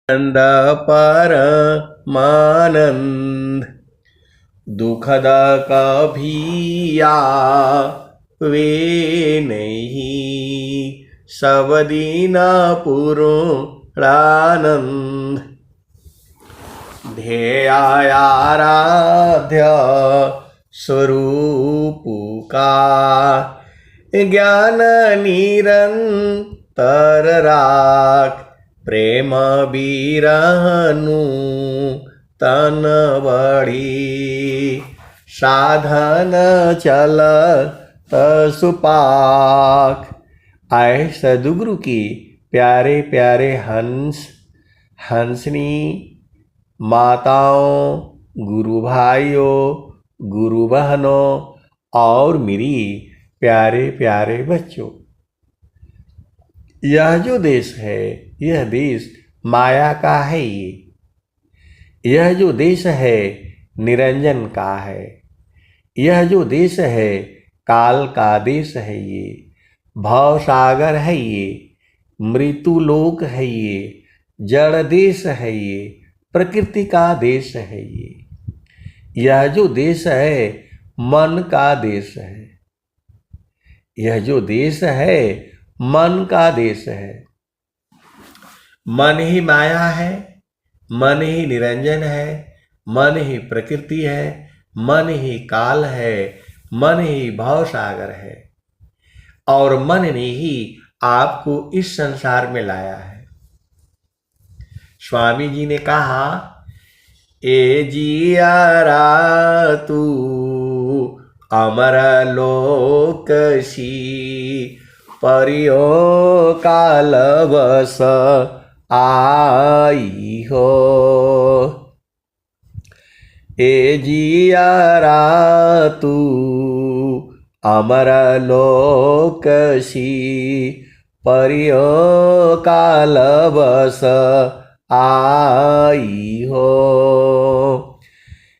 आनंद परमानंद दुखद कभी आवे नहीं, सब दिन पूर्णानंद। ध्येयाराध्य स्वरूप का ज्ञान निरंतर राख, प्रेम बिरहनु तन बड़ी, साधन चल सुपाक। आए सदगुरु की प्यारे प्यारे हंसनी माताओं, गुरु भाइयों, गुरु बहनों और मेरी प्यारे प्यारे बच्चों, यह जो देश है, यह देश माया का है। यह जो देश है निरंजन का है। यह जो देश है काल का देश है। ये भव सागर है। ये मृत्यु लोक है। ये जड़ देश है। ये प्रकृति का देश है। यह जो देश है मन का देश है। यह जो देश है मन का देश है। मन ही माया है, मन ही निरंजन है, मन ही प्रकृति है, मन ही काल है, मन ही भव सागर है और मन ने ही आपको इस संसार में लाया है। स्वामी जी ने कहा, ए जियारा तू अमर लोकसी, परियो काल बस आई हो। ए जियारा तू अमर लोकसी, परियो काल बस आई हो।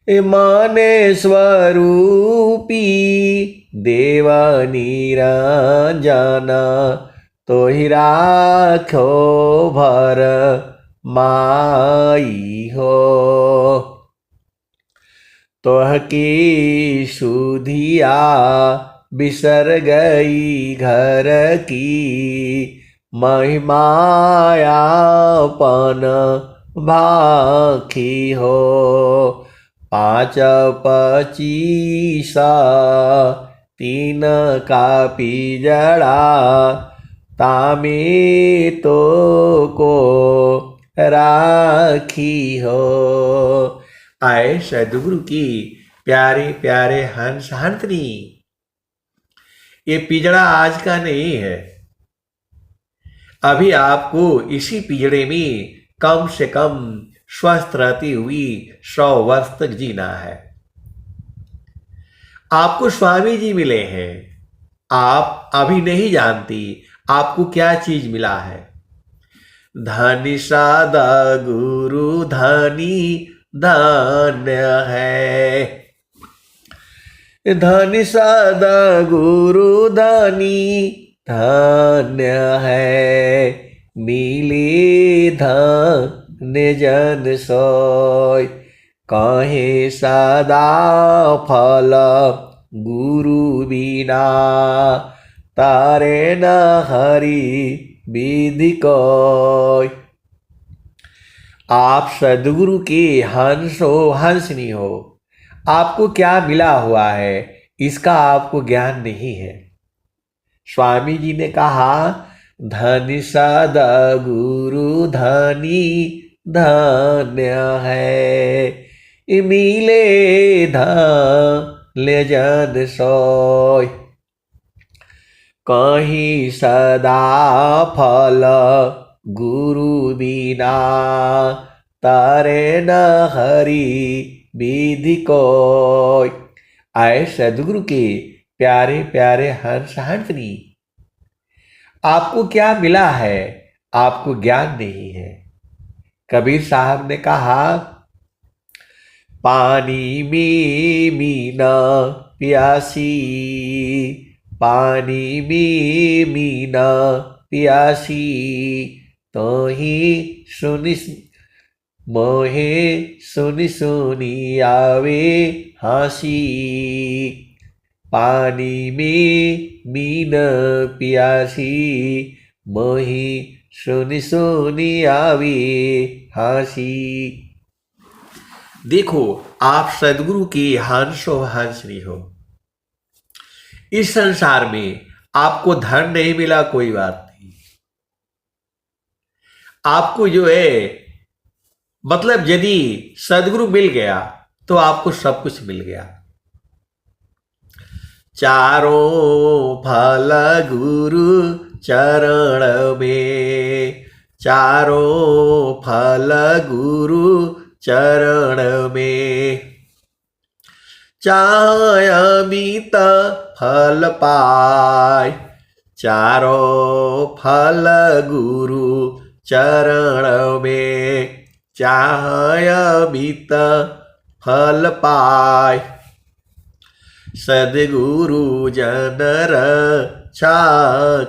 माने स्वरूपी देव निरंजन, तो ही राखो भर माई हो। तोह की सुधिया बिसर गई घर की, महिमायापन भाखी हो। 5-25 3 का पिजड़ा, तामे तो को राखी हो। आए सदगुरु की प्यारे प्यारे हंस हंसनी, ये पिजड़ा आज का नहीं है। अभी आपको इसी पिजड़े में कम से कम स्वस्थ रहती हुई 100 वर्ष तक जीना है। आपको स्वामी जी मिले हैं, आप अभी नहीं जानती आपको क्या चीज मिला है। धनी सादा गुरु धनी धन्य है। धनी सादा गुरु धनी धन्य है। मिले धन्य जन सोय, कहे सदा फल गुरु बिना, तारे न हरि विधि कोय। आप सदगुरु के हंस हो, हंसनी हो। आपको क्या मिला हुआ है इसका आपको ज्ञान नहीं है। स्वामी जी ने कहा, धनी सदा गुरु धनी धन्य है। मिले धन्य जन सोय, कहीं सदा फल गुरु बिना, तारे न हरि विधि कोय। आए सदगुरु के प्यारे प्यारे हंस हंसनी, आपको क्या मिला है आपको ज्ञान नहीं है। कबीर साहब ने कहा, पानी में मीना प्यासी, पानी में मीना प्यासी, तो ही मोहे सुनी सुनी आवे हंसी। पानी में मीन प्यासी, मोही सुनी सुनी आवे हंसी। देखो, आप सदगुरु की हंसो हंसनी हो। इस संसार में आपको धन नहीं मिला कोई बात नहीं, आपको जो है मतलब यदि सदगुरु मिल गया तो आपको सब कुछ मिल गया। चारों फल गुरु चरण में, चारों फल गुरु चरण में। चाहे अमित फल पाए, चारों फल गुरु चरण में। चाहे अमित फल पाए, सद्गुरु जन रक्षा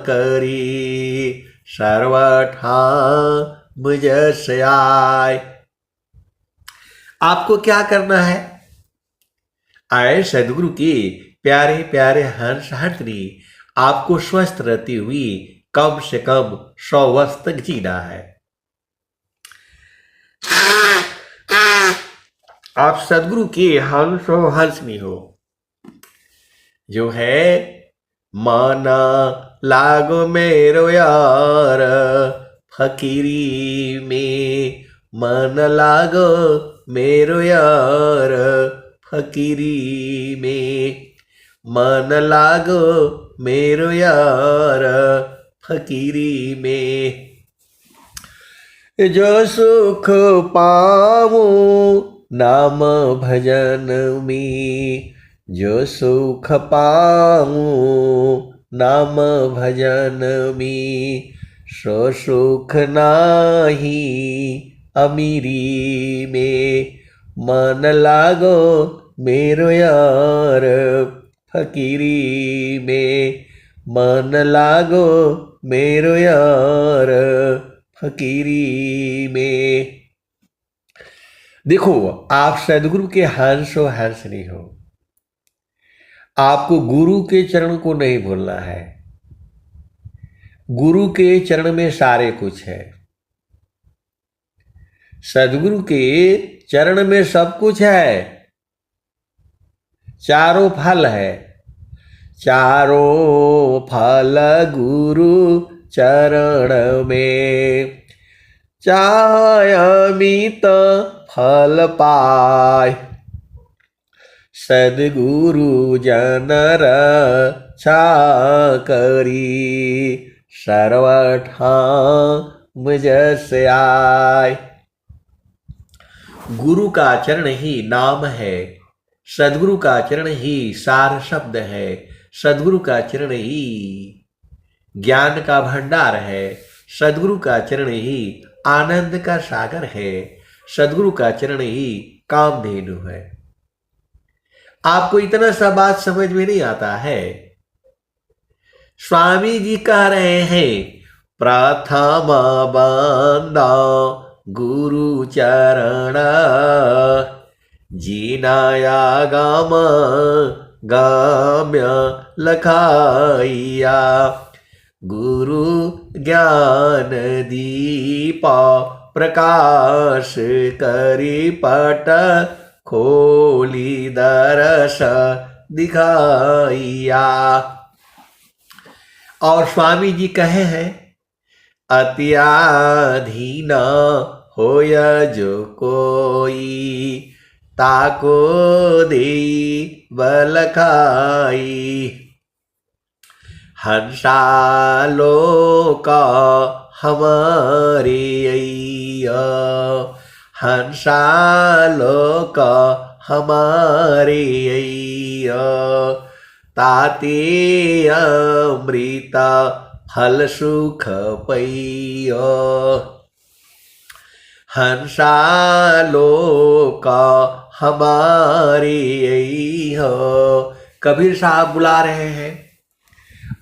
करी। सर्वठाम जस आए। आपको क्या करना है? आए सदगुरु के प्यारे प्यारे हंस हंसनी, आपको स्वस्थ रहती हुई कम से कम 100 वर्ष तक जीना है। आप सदगुरु के हंसो हंसनी हो। जो है माना लागो मेरो यार फकीरी में, मन लागो मेरो यार फकीरी में। मन लागो मेरो यार फकीरी में। जो सुख पाऊं नाम भजन में, जो सुख पाऊं नाम भजन में। सो सुख नाही अमीरी में, मन लागो मेरो यार फकीरी में। मन लागो मेरो यार फकीरी में। देखो, आप सदगुरु के हंसो हंसनी हो। आपको गुरु के चरण को नहीं भूलना है। गुरु के चरण में सारे कुछ है। सदगुरु के चरण में सब कुछ है। चारों फल है। चारों फल गुरु चरण में। चाहे अमित फल पाए, सद्गुरु जन रक्षा करी। सर्वठाम जस आए। गुरु का चरण ही नाम है। सद्गुरु का चरण ही सार शब्द है। सद्गुरु का चरण ही ज्ञान का भंडार है। सद्गुरु का चरण ही आनंद का सागर है। सद्गुरु का चरण ही कामधेनु है। आपको इतना सा बात समझ में नहीं आता है। स्वामी जी कह रहे हैं, प्रथम बंदा गुरु चरण, जीनाया गाम गाम्य लखाइया। गुरु ज्ञान दीपा प्रकाश करी पट, खोली दरस दिखाइया। और स्वामी जी कहे हैं, अत्याधीन होय जो कोई, ताको दे बल खाई। हंसालो का हमारे अय्या, हंसालो का हमारे अय्या। ताते अमृता फल सुख पैया। हंसालो का हमारे अय्या। कबीर साहब बुला रहे हैं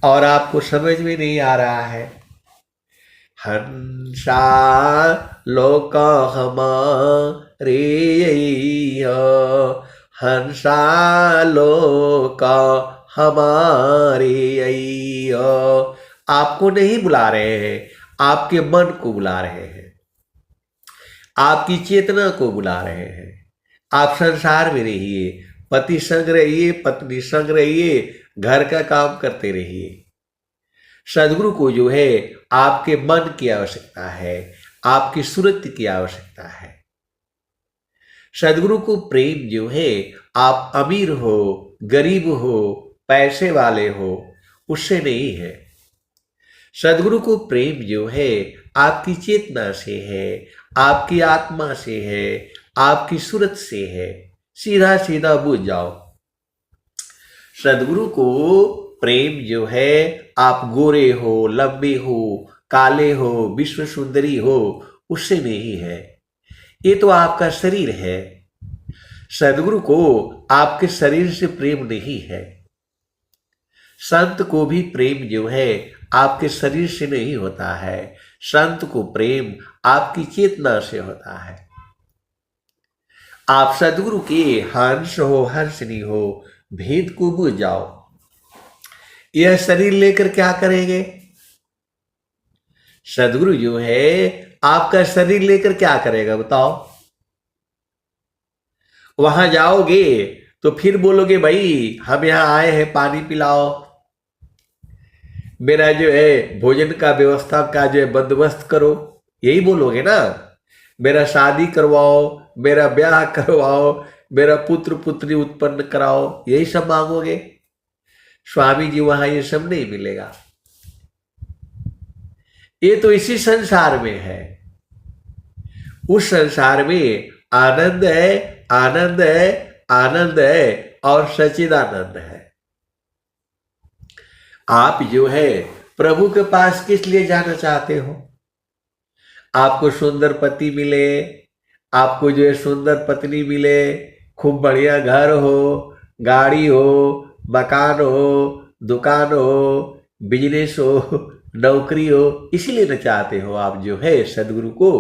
और आपको समझ में नहीं आ रहा है। हंसा लोक हमारे हंसा लोक हमारे आपको नहीं बुला रहे हैं, आपके मन को बुला रहे हैं, आपकी चेतना को बुला रहे हैं। आप संसार में रहिए, पति संग रहिए, पत्नी संग रहिए, घर का काम करते रहिए। सदगुरु को जो है आपके मन की आवश्यकता है, आपकी सूरत की आवश्यकता है। सदगुरु को प्रेम जो है, आप अमीर हो, गरीब हो, पैसे वाले हो, उससे नहीं है। सदगुरु को प्रेम जो है आपकी चेतना से है, आपकी आत्मा से है, आपकी सूरत से है। सीधा सीधा बुझ जाओ। सदगुरु को प्रेम जो है, आप गोरे हो, लंबे हो, काले हो, विश्व सुंदरी हो, उससे नहीं है। ये तो आपका शरीर है। सदगुरु को आपके शरीर से प्रेम नहीं है। संत को भी प्रेम जो है आपके शरीर से नहीं होता है। संत को प्रेम आपकी चेतना से होता है। आप सदगुरु के हंस हो, हंसनी हो, भेद को बुझ जाओ। यह शरीर लेकर क्या करेंगे? सदगुरु जो है आपका शरीर लेकर क्या करेगा बताओ? वहां जाओगे तो फिर बोलोगे भाई हम यहां आए हैं, पानी पिलाओ, मेरा जो है भोजन का व्यवस्था का जो है बंदोबस्त करो, यही बोलोगे ना। मेरा शादी करवाओ, मेरा ब्याह करवाओ, मेरा पुत्र पुत्री उत्पन्न कराओ, यही सब मांगोगे। स्वामी जी वहां ये सब नहीं मिलेगा। ये तो इसी संसार में है। उस संसार में आनंद है, आनंद है, आनंद है और सच्चिदानंद है। आप जो है प्रभु के पास किस लिए जाना चाहते हो? आपको सुंदर पति मिले, आपको जो है सुंदर पत्नी मिले, खूब बढ़िया घर हो, गाड़ी हो, मकान हो, दुकान हो, बिजनेस हो, नौकरी हो, इसीलिए न चाहते हो आप जो है सदगुरु को।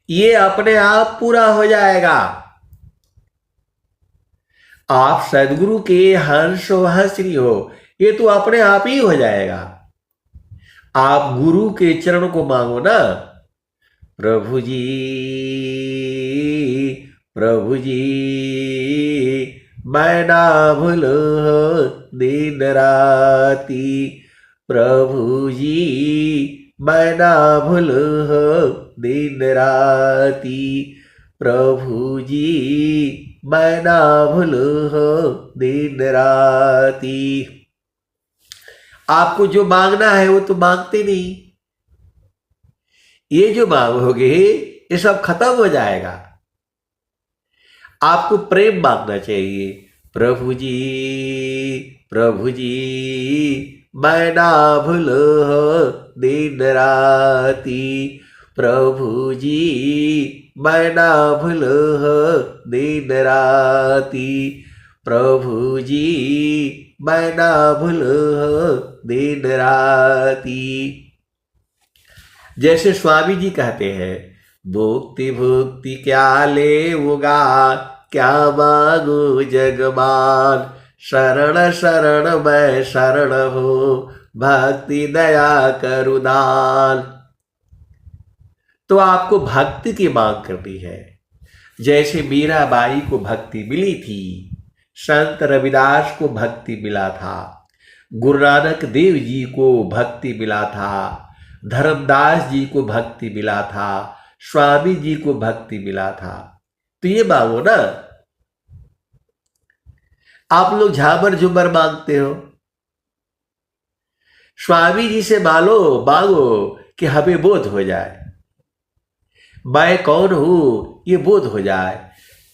ये अपने आप पूरा हो जाएगा। आप सदगुरु के हंस हो, हंसनी हो, ये तो अपने आप ही हो जाएगा। आप गुरु के चरण को मांगो ना। प्रभु जी, प्रभु जी, मैं ना भूलो दिन राती, प्रभु जी मैं ना भूलो दिन राती, प्रभु जी मैं ना भूलो दिन राती। आपको जो मांगना है वो तो मांगते नहीं। ये जो मांगोगे ये सब खत्म हो जाएगा। आपको प्रेम मांगना चाहिए। प्रभु जी, प्रभु जी मैं ना भूलो दिन राती, प्रभु जी मैं ना भूलो दिन राती, प्रभु जी मैं ना भूलो दिन राती। जैसे स्वामी जी कहते हैं, भुक्ति भुक्ति क्या लेऊंगा, क्या मांगू जगमान, शरण शरण मैं शरण हो, भक्ति दया करु दान। तो आपको भक्ति की मांग करनी है। जैसे मीराबाई को भक्ति मिली थी, संत रविदास को भक्ति मिला था, गुरु नानक देव जी को भक्ति मिला था, धर्मदास जी को भक्ति मिला था, स्वामी जी को भक्ति मिला था। तो ये मांगो ना। आप लोग झामर झूमर मांगते हो। स्वामी जी से मांगो कि हमें बोध हो जाए, मैं कौन हूं ये बोध हो जाए।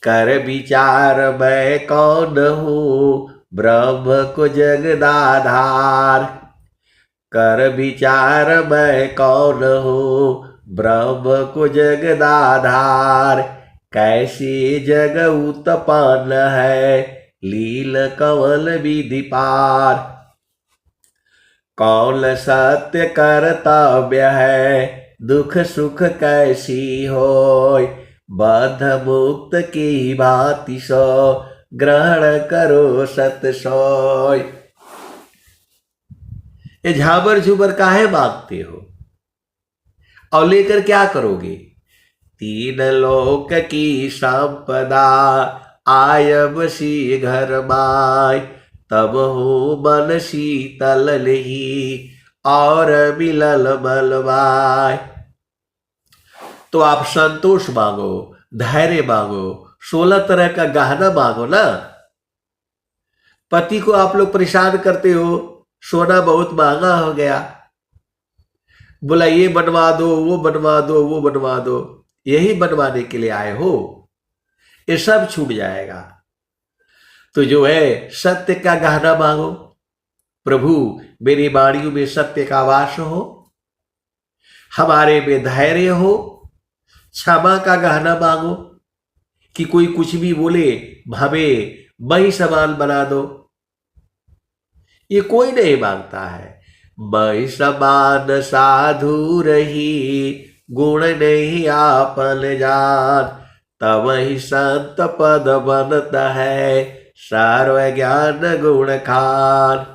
कर विचार मैं कौन हूं, ब्रह्म को जगदाधार, कर विचार मैं कौन हूं, ब्रह्म को जगदाधार। कैसे जग उत्पन्न है, लील कमल विधि पार। कौन सत्य कर्तव्य है, दुख सुख कैसी होय, बद्ध मुक्त की भांति सो ग्रहण करो सत सोय। ये झाबर झूबर काहे मांगते हो और लेकर क्या करोगे? तीन लोक की संपदा आयब सी घर माय, तब हो मन शीतल नहीं और मिलल बलवाय। तो आप संतोष मांगो, धैर्य मांगो, 16 तरह का गहना मांगो ना। पति को आप लोग परेशान करते हो, सोना बहुत महंगा हो गया, बोला ये बनवा दो, वो बनवा दो, वो बनवा दो, यही बनवाने के लिए आए हो, ये सब छूट जाएगा। तो जो है सत्य का गहना मांगो, प्रभु मेरी वाणियों में सत्य का वास हो, हमारे में धैर्य हो। क्षमा का गहना मांगो कि कोई कुछ भी बोले हमें मैं समान बना दो, ये कोई नहीं मांगता है। मैं समान साधु रही, गुण नहीं आपन जान, तब ही संत पद बनता है, सर्व ज्ञान गुण खान।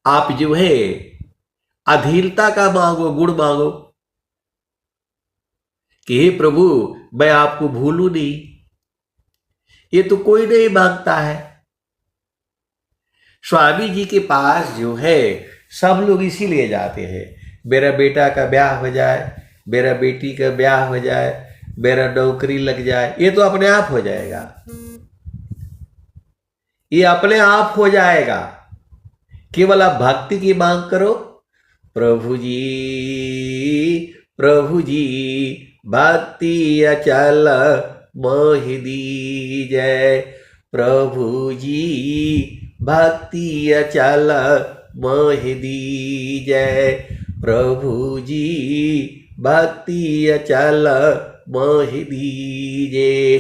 आप जो है अधीरता का मांगो, गुण मांगो कि हे प्रभु मैं आपको भूलूं नहीं, ये तो कोई नहीं मांगता है। स्वामी जी के पास जो है सब लोग इसीलिए जाते हैं, मेरा बेटा का ब्याह हो जाए, मेरा बेटी का ब्याह हो जाए, मेरा नौकरी लग जाए, ये तो अपने आप हो जाएगा, ये अपने आप हो जाएगा। केवल आप भक्ति की मांग करो, प्रभु जी भक्ति अचल मोहि दीजय, प्रभु जी भक्ति अचल मोहि दीजय, प्रभु जी भक्ति अचल मोहि दीजे।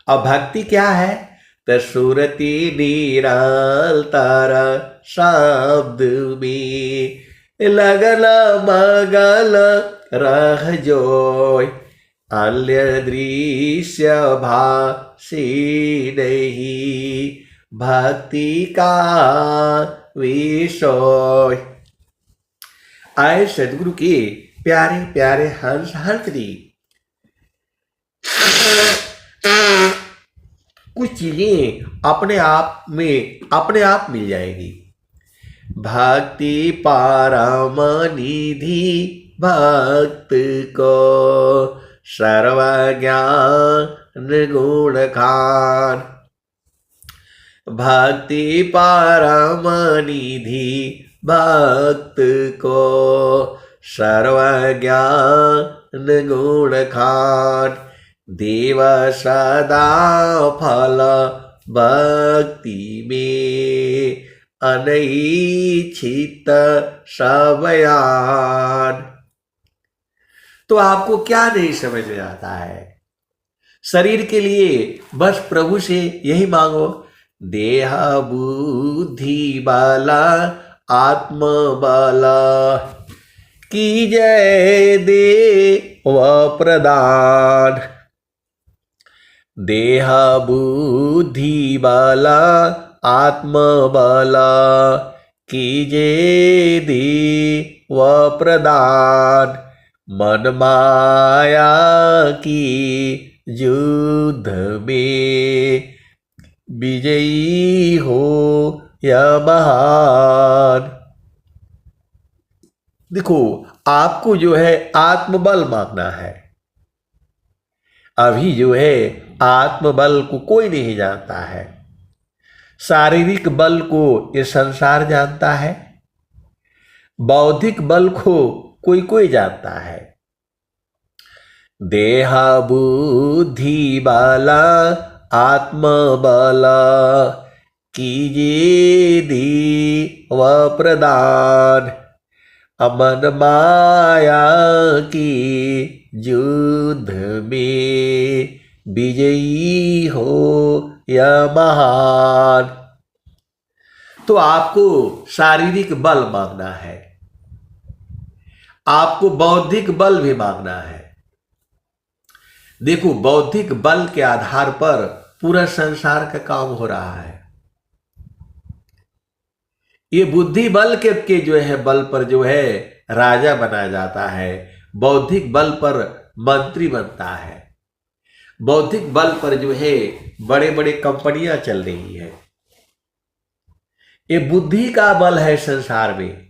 अब भक्ति क्या है? तो सुरति निरंतर शब्द में लगन मगन रह जोय, अन्य दृश्य भासी नहीं, भक्ति का विषय। आए सदगुरु के प्यारे प्यारे हंस हंसरी, कुछ चीजें अपने आप मिल जाएगी। भक्ति परम निधि भक्त को, सर्व ज्ञान गुण खान। भक्ति परम निधि भक्त को, सर्व ज्ञान गुण खान। देव सदा फल भक्ति में, अनैच्छित सबयान। तो आपको क्या नहीं समझ में आता है? शरीर के लिए बस प्रभु से यही मांगो, देह बुद्धि बाला आत्म बाला, की जय देव प्रदान। देह बुद्धि बाला आत्म बाला, कीजे देव प्रदान। मन माया की युद्ध में, विजयी हो या महान। देखो आपको जो है आत्मबल मांगना है। अभी जो है आत्मबल को कोई नहीं जानता है, शारीरिक बल को ये संसार जानता है, बौद्धिक बल को कोई कोई जानता है। देह बुद्धि बाला आत्म बाला, कीजिए देव प्रदान। अमन माया की युद्ध में, विजयी हो या महान। तो आपको शारीरिक बल मांगना है, आपको बौद्धिक बल भी मांगना है। देखो, बौद्धिक बल के आधार पर पूरा संसार का काम हो रहा है। ये बुद्धि बल के जो है बल पर जो है राजा बना जाता है, बौद्धिक बल पर मंत्री बनता है, बौद्धिक बल पर जो है बड़े बड़े कंपनियां चल रही है। ये बुद्धि का बल है संसार में।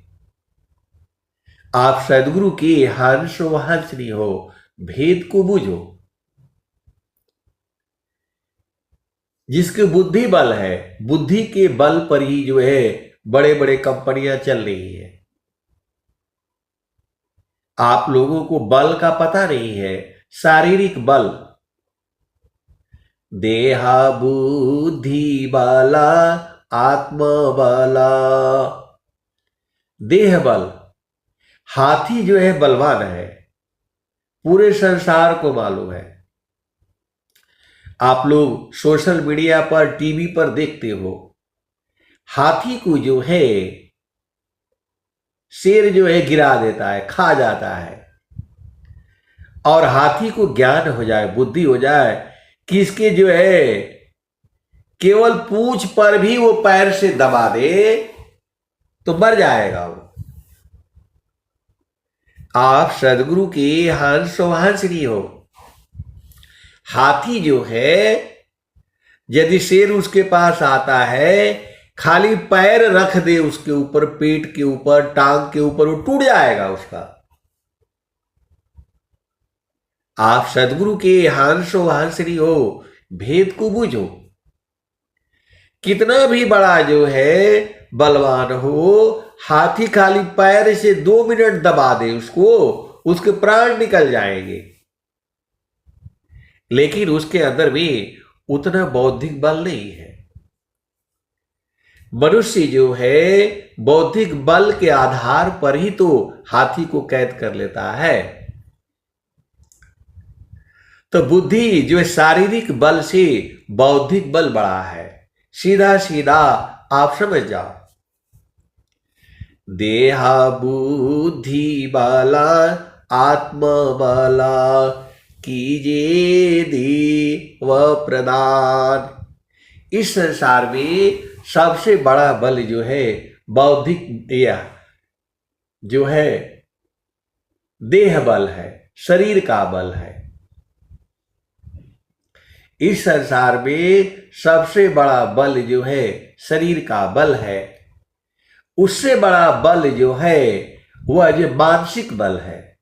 आप सदगुरु की हंस हंसनी हो, भेद को बुझो। जिसकी बुद्धि बल है, बुद्धि के बल पर ही जो है बड़े बड़े कंपनियां चल रही है। आप लोगों को बल का पता नहीं है, शारीरिक बल, देहा बुद्धि बला आत्म बला। देह बल, हाथी जो है बलवान है, पूरे संसार को मालूम है। आप लोग सोशल मीडिया पर, टीवी पर देखते हो, हाथी को जो है शेर जो है गिरा देता है, खा जाता है। और हाथी को ज्ञान हो जाए, बुद्धि हो जाए कि इसके जो है केवल पूंछ पर भी वो पैर से दबा दे तो मर जाएगा वो। आप सदगुरु के हंस हंसनी हो। हाथी जो है, यदि शेर उसके पास आता है, खाली पैर रख दे उसके ऊपर, पेट के ऊपर, टांग के ऊपर, वो टूट जाएगा उसका। आप सदगुरु के हंस हंसनी हो, भेद को बूझो। कितना भी बड़ा जो है बलवान हो, हाथी खाली पैर से 2 मिनट दबा दे उसको, उसके प्राण निकल जाएंगे। लेकिन उसके अंदर भी उतना बौद्धिक बल नहीं है। मनुष्य जो है बौद्धिक बल के आधार पर ही तो हाथी को कैद कर लेता है। तो बुद्धि जो है शारीरिक बल से बौद्धिक बल बड़ा है। सीधा सीधा आप समझ जाओ, देहा बुद्धि बाला आत्म बाला कीजिए देव प्रदान। इस संसार में सबसे बड़ा बल जो है बौद्धिक या जो है देह बल है, शरीर का बल है। इस संसार में सबसे बड़ा बल जो है शरीर का बल है। उससे बड़ा बल जो है वह जो मानसिक बल है,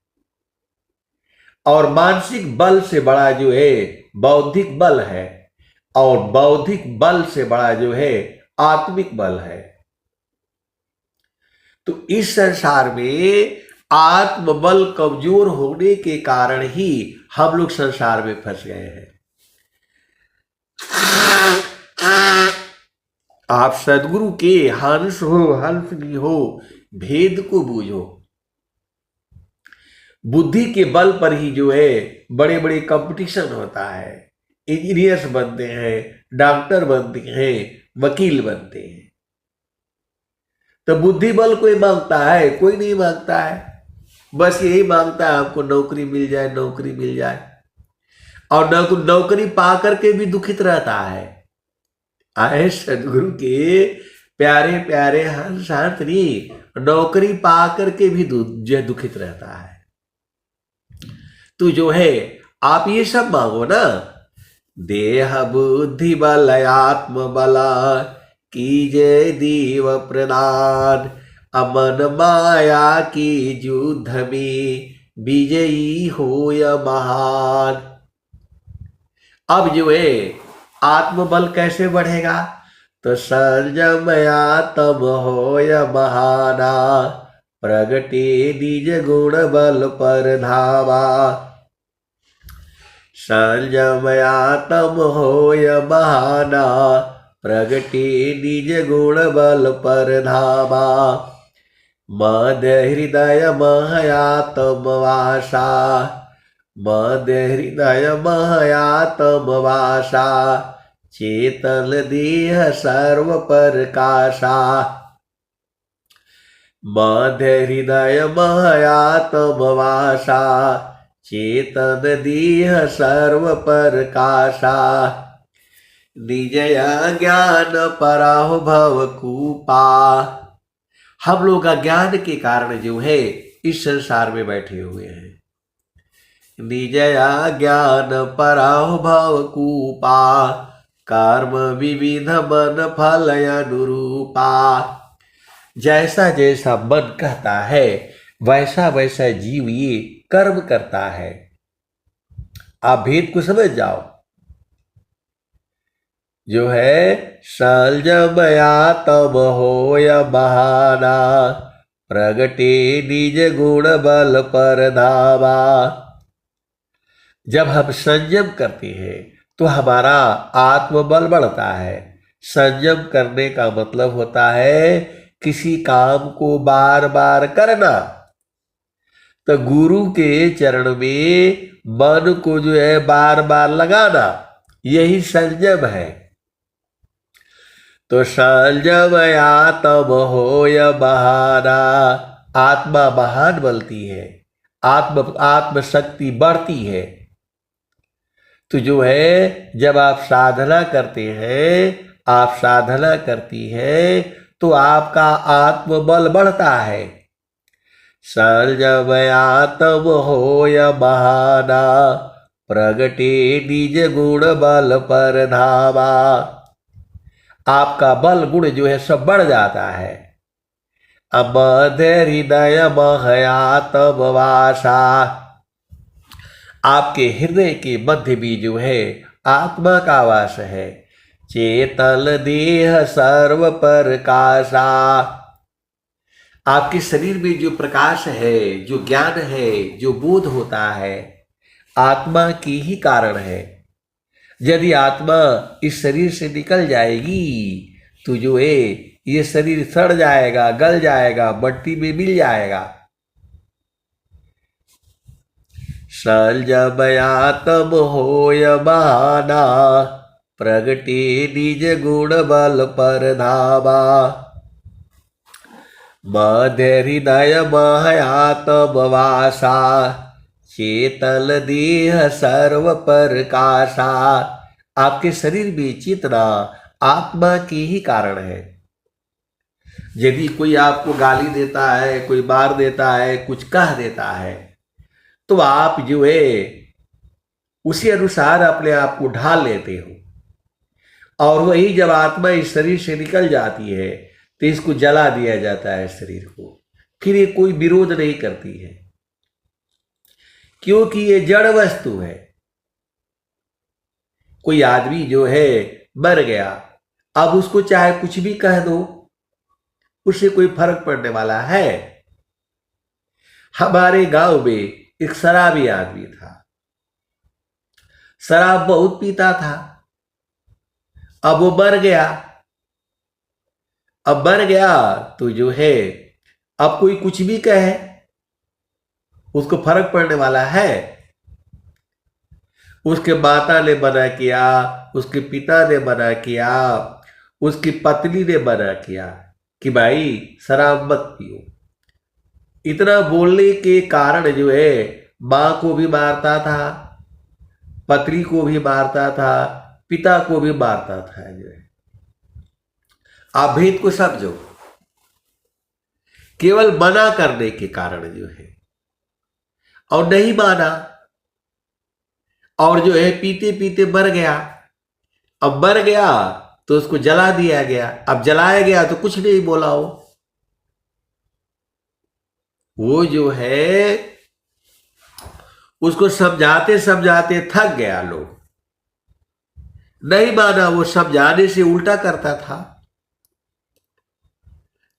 और मानसिक बल से बड़ा जो है बौद्धिक बल है, और बौद्धिक बल से बड़ा जो है आत्मिक बल है। तो इस संसार में आत्मबल कमजोर होने के कारण ही हम लोग संसार में फंस गए हैं। आप सदगुरु के हंस हो हंसनी हो, भेद को बूझो। बुद्धि के बल पर ही जो है बड़े बड़े कंपटीशन होता है। इंजीनियर्स बनते हैं, डॉक्टर बनते हैं, वकील बनते हैं। तो बुद्धि बल कोई मांगता है? कोई नहीं मांगता है। बस यही मांगता है हमको नौकरी मिल जाए, नौकरी मिल जाए। और नौकरी पा करके भी दुखित रहता है। आए सदगुरु के प्यारे प्यारे हंस हंसनी, नौकरी पा करके भी जो दुखित रहता है। तो जो है आप ये सब मांगो ना, देह बुद्धि बल आत्म बला कीजय देव प्रदान, अमन माया की युद्ध में विजयी होय महान। अब जो है आत्मबल कैसे बढ़ेगा? तो संयमया तम होय महाना, प्रगटे निज गुण बल पर धावा। संयमया तम होय महाना, प्रगटे निज गुण बल पर धावा। मद हृदय महयातम वासा, मद हृदय महयातम वासा, चेतन देह सर्व प्रकाशा मध्य हृदय महयातम वासा चेतन देह सर्व प्रकाशा निजया ज्ञान पराहो भव कूपा। हम लोग अज्ञान के कारण जो है इस संसार में बैठे हुए हैं। निजया ज्ञान पराहो भव कूपा कर्म विविध मन फल अनुरूपा। जैसा जैसा मन कहता है वैसा वैसा जीव ये कर्म करता है। आप भेद को समझ जाओ। जो है संजमया तब होय बहाना प्रगटे निज गुण बल पर धावा। जब हम संयम करते हैं तो हमारा आत्मबल बढ़ता है। संयम करने का मतलब होता है किसी काम को बार बार करना। तो गुरु के चरण में मन को जो है बार बार लगाना, यही संयम है। तो संयमया तब होय बहाना, आत्मा महान बनती है, आत्म शक्ति बढ़ती है। तो जो है जब आप साधना करते हैं, आप साधना करती है तो आपका आत्मबल बढ़ता है। संयमया तब होय बहाना प्रगटे निज गुण बल पर धावा। आपका बल गुण जो है सब बढ़ जाता है। मध्य हृदय महयातम वासा, आपके हृदय के मध्य भी जो है आत्मा का वास है। चेतन देह सर्व प्रकाशा, आपके शरीर में जो प्रकाश है, जो ज्ञान है, जो बोध होता है, आत्मा की ही कारण है। यदि आत्मा इस शरीर से निकल जाएगी तो जो है ये शरीर सड़ जाएगा, गल जाएगा, मट्टी में मिल जाएगा। संयमया तब होय बहाना प्रगटे निज गुण बल पर धावा। मध्य हृदय महयातम वासा चेतन देह सर्व प्रकाशा, आपके शरीर में चेतना आत्मा की ही कारण है। यदि कोई आपको गाली देता है, कोई मार देता है, कुछ कह देता है, तो आप जो है उसी अनुसार अपने आप को ढाल लेते हो। और वही जब आत्मा इस शरीर से निकल जाती है तो इसको जला दिया जाता है शरीर को। फिर ये कोई विरोध नहीं करती है, क्योंकि ये जड़ वस्तु है। कोई आदमी जो है मर गया, अब उसको चाहे कुछ भी कह दो, उससे कोई फर्क पड़ने वाला है? हमारे गांव में एक शराबी आदमी था, शराब बहुत पीता था। अब वो मर गया। अब मर गया तो जो है अब कोई कुछ भी कहे उसको फर्क पड़ने वाला है? उसके माता ने मना किया, उसके पिता ने मना किया, उसकी पत्नी ने मना किया कि भाई शराब मत पियो। इतना बोलने के कारण जो है मां को भी मारता था, पत्नी को भी मारता था, पिता को भी मारता था। जो है आप भेद को समझो। केवल मना करने के कारण जो है, और नहीं माना, और जो है पीते पीते मर गया। अब मर गया तो उसको जला दिया गया। अब जलाया गया तो कुछ नहीं बोला वो जो है उसको समझाते समझाते थक गया। लोग नहीं माना, वो समझाने से उल्टा करता था।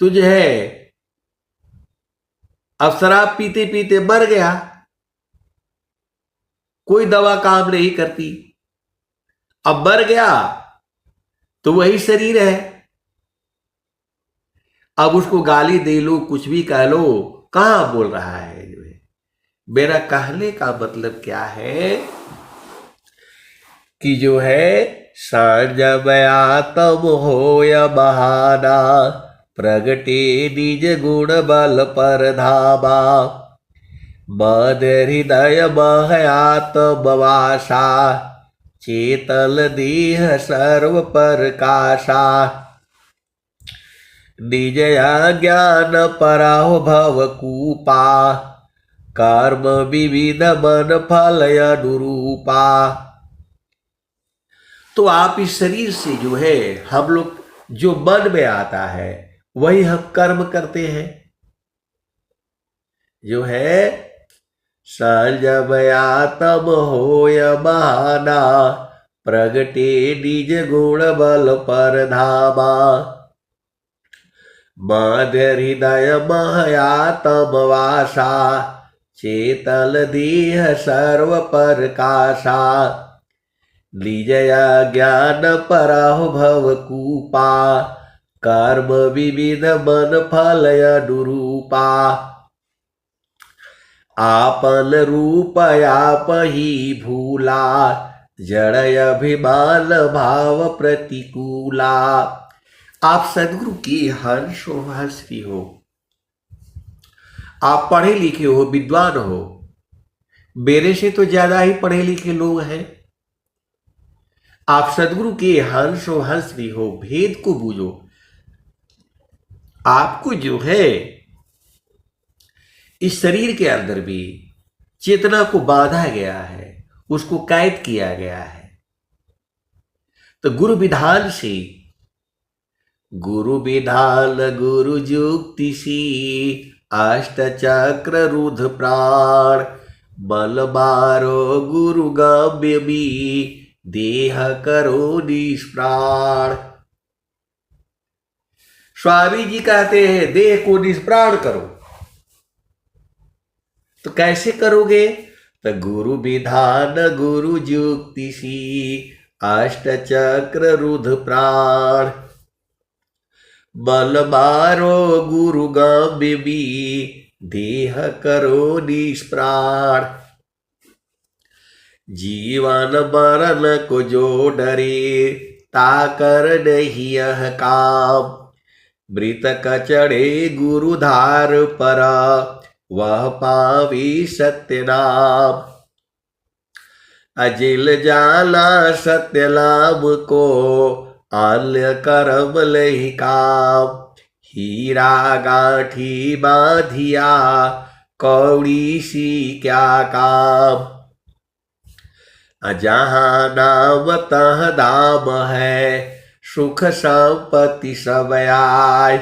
तो जो है अब शराब पीते पीते मर गया, कोई दवा काम नहीं करती। अब मर गया तो वही शरीर है। अब उसको गाली दे लो, कुछ भी कह लो, कहां बोल रहा है? जो है मेरा कहने का मतलब क्या है कि जो है संजमया तम होय बहाना, प्रगटे निज गुण बल पर धामा। मद हृदय महयात्मवासा, चेतल देह सर्व प्रकाशा। निज ज्ञान पराहो भव कूपा, कर्म विविध मन फल अनुरूपा। तो आप इस शरीर से जो है हम लोग जो मन में आता है वही हम कर्म करते हैं। जो है संजमयातम होय बहाना, प्रगटे निज गुण बल पर धामा। मद हृदय महयातम वासा, चेतल देह सर्व प्रकाशा। निजय ज्ञान परहु भव कूपा, कर्म विविध मन फल अनुरूपा। आपन रूप आप ही भूला, जड़ अभिमान भाव प्रतिकूला। आप सदगुरु की हर्ष हंसरी हो, आप पढ़े लिखे हो, विद्वान हो, मेरे से तो ज्यादा ही पढ़े लिखे लोग हैं। आप सदगुरु के हंस हंसरी हो, भेद को बूझो। आपको जो है इस शरीर के अंदर भी चेतना को बांधा गया है, उसको कैद किया गया है। तो गुरु विधान से, गुरु विधान गुरु जुक्ति सी, अष्ट चक्र रुद्र प्राण। बल मारो गुरु गम्य भी, देह करो निष्प्राण। स्वामी जी कहते हैं देह को निष्प्राण करो। तो कैसे करोगे? तो गुरु विधान गुरु जुक्ति सी, अष्ट चक्र रुद्र प्राण। बल मारो गुरु गम्य भी, देह करो निष्प्राण। जीवन मरण को जो डरे, ताकर नहीं यह काम। मृतक चढ़े गुरु धार पर, वह पावी सत्य नाम। अजिल जाला सत्य लाभ को, आल्य करम लहि काम। हीरा गांठी बाधिया, कौड़ी सी क्या काम। जहाँ नाम तह दाम है, सुख संपत्ति सब आय।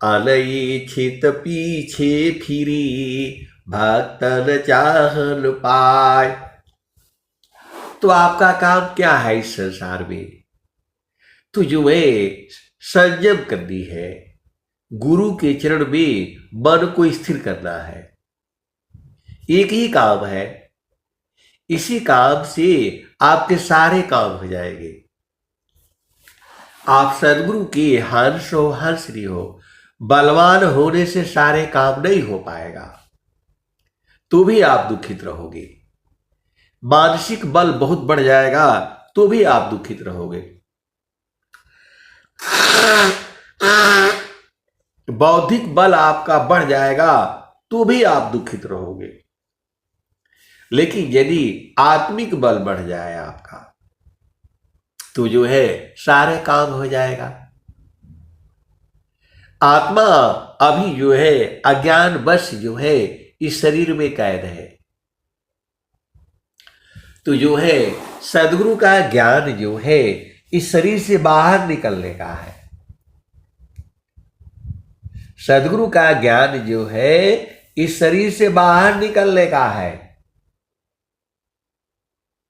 अनइच्छित पीछे फिरी, भक्तन चाहन पाय। तो आपका काम क्या है इस संसार में? तो जो है संयम करनी है, गुरु के चरण में मन को स्थिर करना है। एक ही काम है, इसी काम से आपके सारे काम हो जाएंगे। आप सदगुरु के हंस हो हंसरी हो, बलवान होने से सारे काम नहीं हो पाएगा, तो भी आप दुखित रहोगे। मानसिक बल बहुत बढ़ जाएगा तो भी आप दुखित रहोगे। बौद्धिक बल आपका बढ़ जाएगा तो भी आप दुखित रहोगे। लेकिन यदि आत्मिक बल बढ़ जाए आपका, तो जो है सारे काम हो जाएगा। आत्मा अभी जो है अज्ञान वश जो है इस शरीर में कैद है। तो जो है सदगुरु का ज्ञान जो है इस शरीर से बाहर निकलने का है। सदगुरु का ज्ञान जो है इस शरीर से बाहर निकलने का है।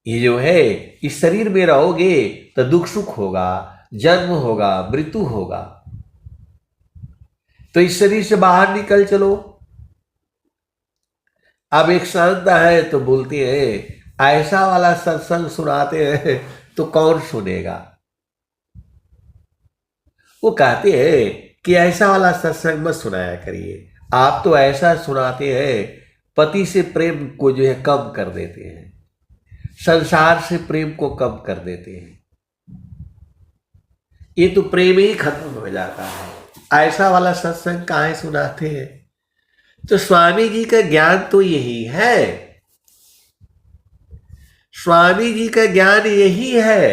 ये जो है इस शरीर में रहोगे तो दुख सुख होगा, जन्म होगा, मृत्यु होगा। तो इस शरीर से बाहर निकल चलो। अब एक संत है तो बोलते हैं ऐसा वाला सत्संग सुनाते हैं तो कौन सुनेगा। वो कहते हैं कि ऐसा वाला सत्संग मत सुनाया करिए, आप तो ऐसा सुनाते हैं पति से प्रेम को जो है कम कर देते हैं, संसार से प्रेम को कम कर देते हैं। ये तो प्रेम ही खत्म हो जाता है। ऐसा वाला सत्संग कहाँ सुनाते हैं। तो स्वामी जी का ज्ञान तो यही है, स्वामी जी का ज्ञान यही है।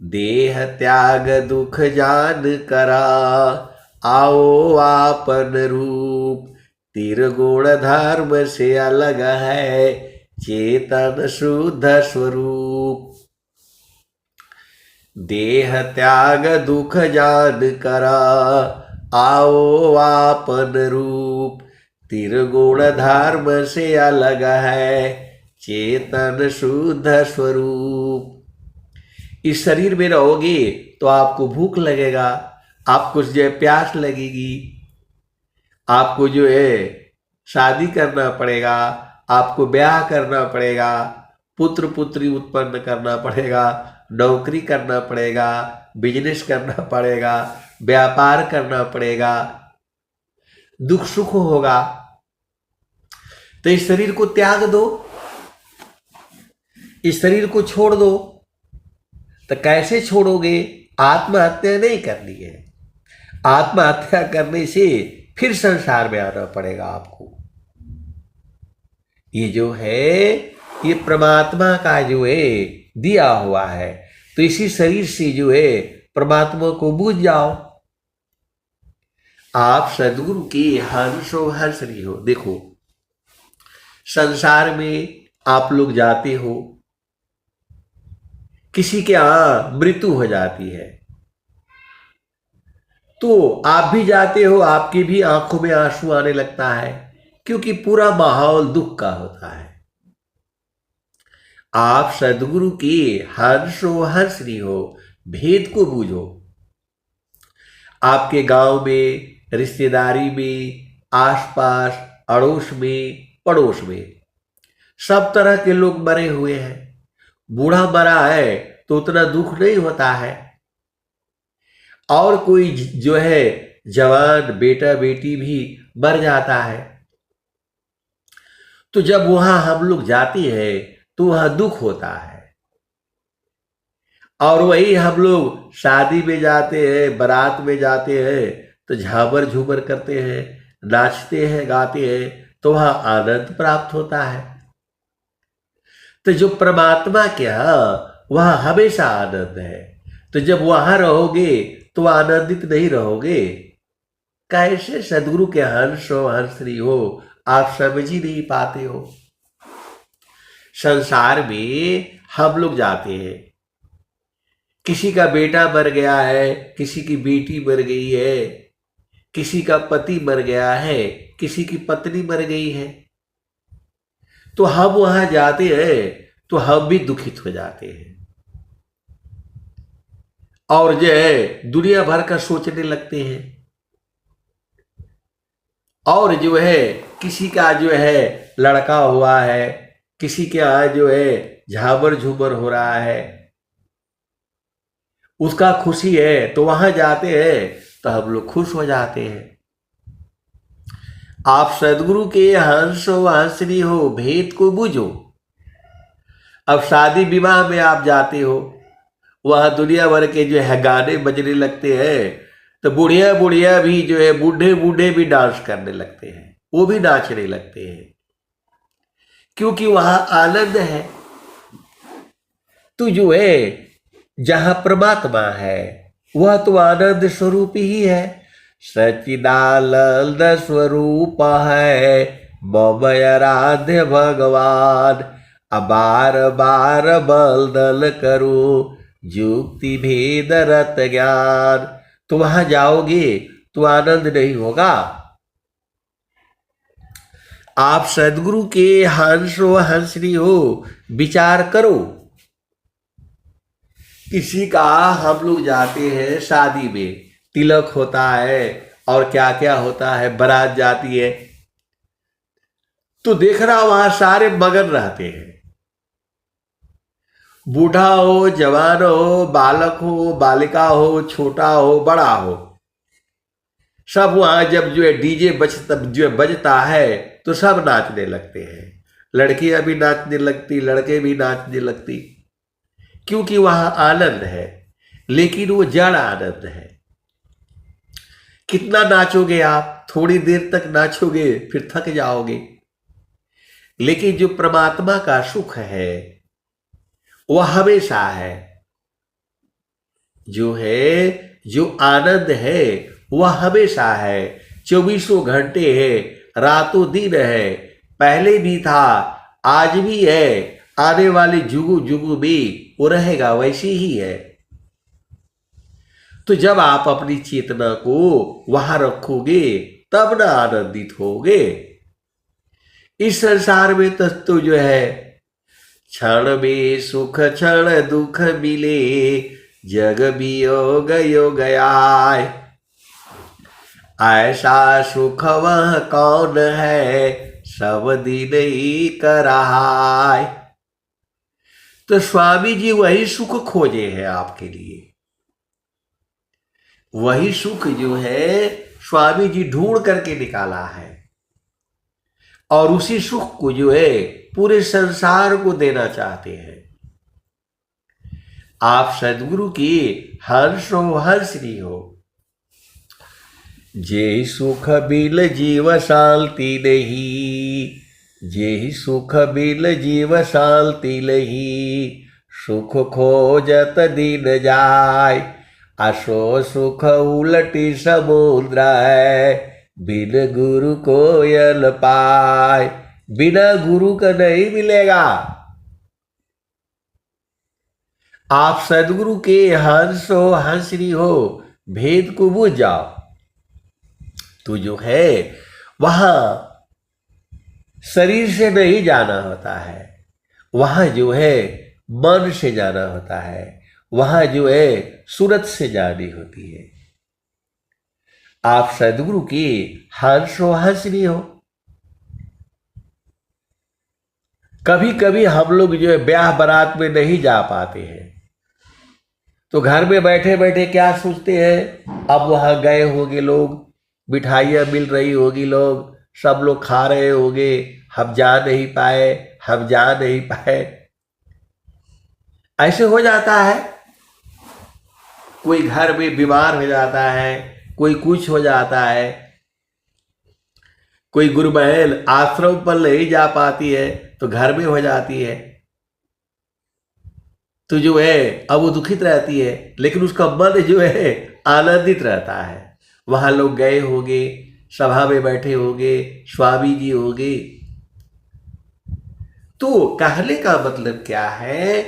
देह त्याग दुख जान करा, आओ आपन रूप, त्रिगुण धर्म से अलग है चेतन शुद्ध स्वरूप। देह त्याग दुख जान करा, आओ आपन रूप, त्रिगुण धर्म से अलग है चेतन शुद्ध स्वरूप। इस शरीर में रहोगे तो आपको भूख लगेगा, आपको जो है प्यास लगेगी, आपको जो है शादी करना पड़ेगा, आपको ब्याह करना पड़ेगा, पुत्र पुत्री उत्पन्न करना पड़ेगा, नौकरी करना पड़ेगा, बिजनेस करना पड़ेगा, व्यापार करना पड़ेगा, दुख सुख होगा। तो इस शरीर को त्याग दो, इस शरीर को छोड़ दो। तो कैसे छोड़ोगे? आत्महत्या नहीं करनी है। आत्महत्या करने से फिर संसार में आना पड़ेगा आपको। ये जो है ये परमात्मा का जो है दिया हुआ है, तो इसी शरीर से जो है परमात्मा को बूझ जाओ। आप सदगुरु के हंसो हंस रही हो। देखो संसार में आप लोग जाते हो, किसी के यहाँ मृत्यु हो जाती है तो आप भी जाते हो, आपकी भी आंखों में आंसू आने लगता है, क्योंकि पूरा माहौल दुख का होता है। आप सदगुरु की हंसो हंस रही हो, भेद को बूझो। आपके गांव में, रिश्तेदारी में, आसपास, अड़ोस में, पड़ोस में सब तरह के लोग मरे हुए हैं। बूढ़ा मरा है तो उतना दुख नहीं होता है, और कोई जो है जवान बेटा बेटी भी मर जाता है, तो जब वहां हम लोग जाते हैं तो वहां दुख होता है। और वही हम लोग शादी में जाते हैं, बारात में जाते हैं तो झाबर झूबर करते हैं, नाचते हैं, गाते हैं, तो वहां आनंद प्राप्त होता है। तो जो परमात्मा क्या वहां हमेशा आनंद है। तो जब वहां रहोगे तो आनंदित नहीं रहोगे। कैसे सदगुरु के हंसो हंसरी हो, आप समझ ही नहीं पाते हो। संसार में हम लोग जाते हैं, किसी का बेटा मर गया है, किसी की बेटी मर गई है, किसी का पति मर गया है, किसी की पत्नी मर गई है, तो हम वहां जाते हैं तो हम भी दुखित हो जाते हैं और जो है दुनिया भर का सोचने लगते हैं। और जो है किसी का जो है लड़का हुआ है, किसी के यहाँ जो है झाबर झूबर हो रहा है, उसका खुशी है तो वहां जाते हैं तो हम लोग खुश हो जाते हैं। आप सदगुरु के हंसो हंसनी हो, भेद को बूझो। अब शादी विवाह में आप जाते हो, वह दुनिया भर के जो है गाने बजने लगते हैं, तो बुढ़िया बुढ़िया भी जो है, बूढ़े बूढ़े भी डांस करने लगते हैं, वो भी नाचने लगते हैं, क्योंकि वहां आनंद है। तो जो है जहां परमात्मा है वह तो आनंद स्वरूप ही है, सच्चिदानंद स्वरूप है मम आराध्य भगवान। बार बार बलदल करो युक्ति भेद रत ज्ञान। तो वहां जाओगे तो आनंद नहीं होगा। आप सदगुरु के हंसो हंसनी हो, विचार करो। किसी का हम लोग जाते हैं शादी में, तिलक होता है और क्या क्या होता है, बारात जाती है, तो देखना वहां सारे मगन रहते हैं। बूढ़ा हो, जवान हो, बालक हो, बालिका हो, छोटा हो, बड़ा हो, सब वहां जब जो है डीजे बजता है तो सब नाचने लगते हैं। लड़कियां भी नाचने लगती, लड़के भी नाचने लगती, क्योंकि वहां आनंद है। लेकिन वो जड़ आनंद है। कितना नाचोगे आप, थोड़ी देर तक नाचोगे फिर थक जाओगे। लेकिन जो परमात्मा का सुख है वह हमेशा है, जो आनंद है वह हमेशा है, 24 घंटे है, रातों दिन है, पहले भी था, आज भी है, आने वाले जुगु जुगु भी वो रहेगा, वैसी ही है। तो जब आप अपनी चेतना को वहां रखोगे तब ना आनंदित होगे। इस संसार में तो जो है क्षण में सुख क्षण दुख मिले, जग वियोग योग आय, ऐसा सुख वह कौन है, सब दिन ही कराय। तो स्वामी जी वही सुख खोजे हैं आपके लिए, वही सुख जो है स्वामी जी ढूंढ करके निकाला है, और उसी सुख को जो है पूरे संसार को देना चाहते हैं। आप सदगुरु की हर्षो हर्षनी हो। जे सुख बिल जीव शांति नहीं, जे सुख बिल जीव शांति नहीं, सुख खोजत दिन जाय, असो सुख उलटी समुद्र है, बिन गुरु कोयल पाय। बिना गुरु का नहीं मिलेगा। आप सदगुरु के हंसो हंसरी हो, भेद को बुझ जाओ तो जो है वहां शरीर से नहीं जाना होता है, वहां जो है मन से जाना होता है, वहां जो है सूरत से जानी होती है। आप सदगुरु की हंसो हंसनी हो। कभी कभी हम लोग जो है ब्याह बारात में नहीं जा पाते हैं, तो घर में बैठे बैठे क्या सोचते हैं, अब वहां गए होंगे लोग, मिठाइयाँ मिल रही होगी, लोग सब लोग खा रहे होंगे, हम जा नहीं पाए, हम जा नहीं पाए। ऐसे हो जाता है। कोई घर में बीमार हो जाता है, कोई कुछ हो जाता है, कोई गुरुमहल आश्रम पर नहीं जा पाती है तो घर में हो जाती है, तो जो है अब वो दुखित रहती है, लेकिन उसका मन जो है आनंदित रहता है। वहां लोग गए होंगे, सभा में बैठे होंगे, स्वामी जी होंगे। तो कहने का मतलब क्या है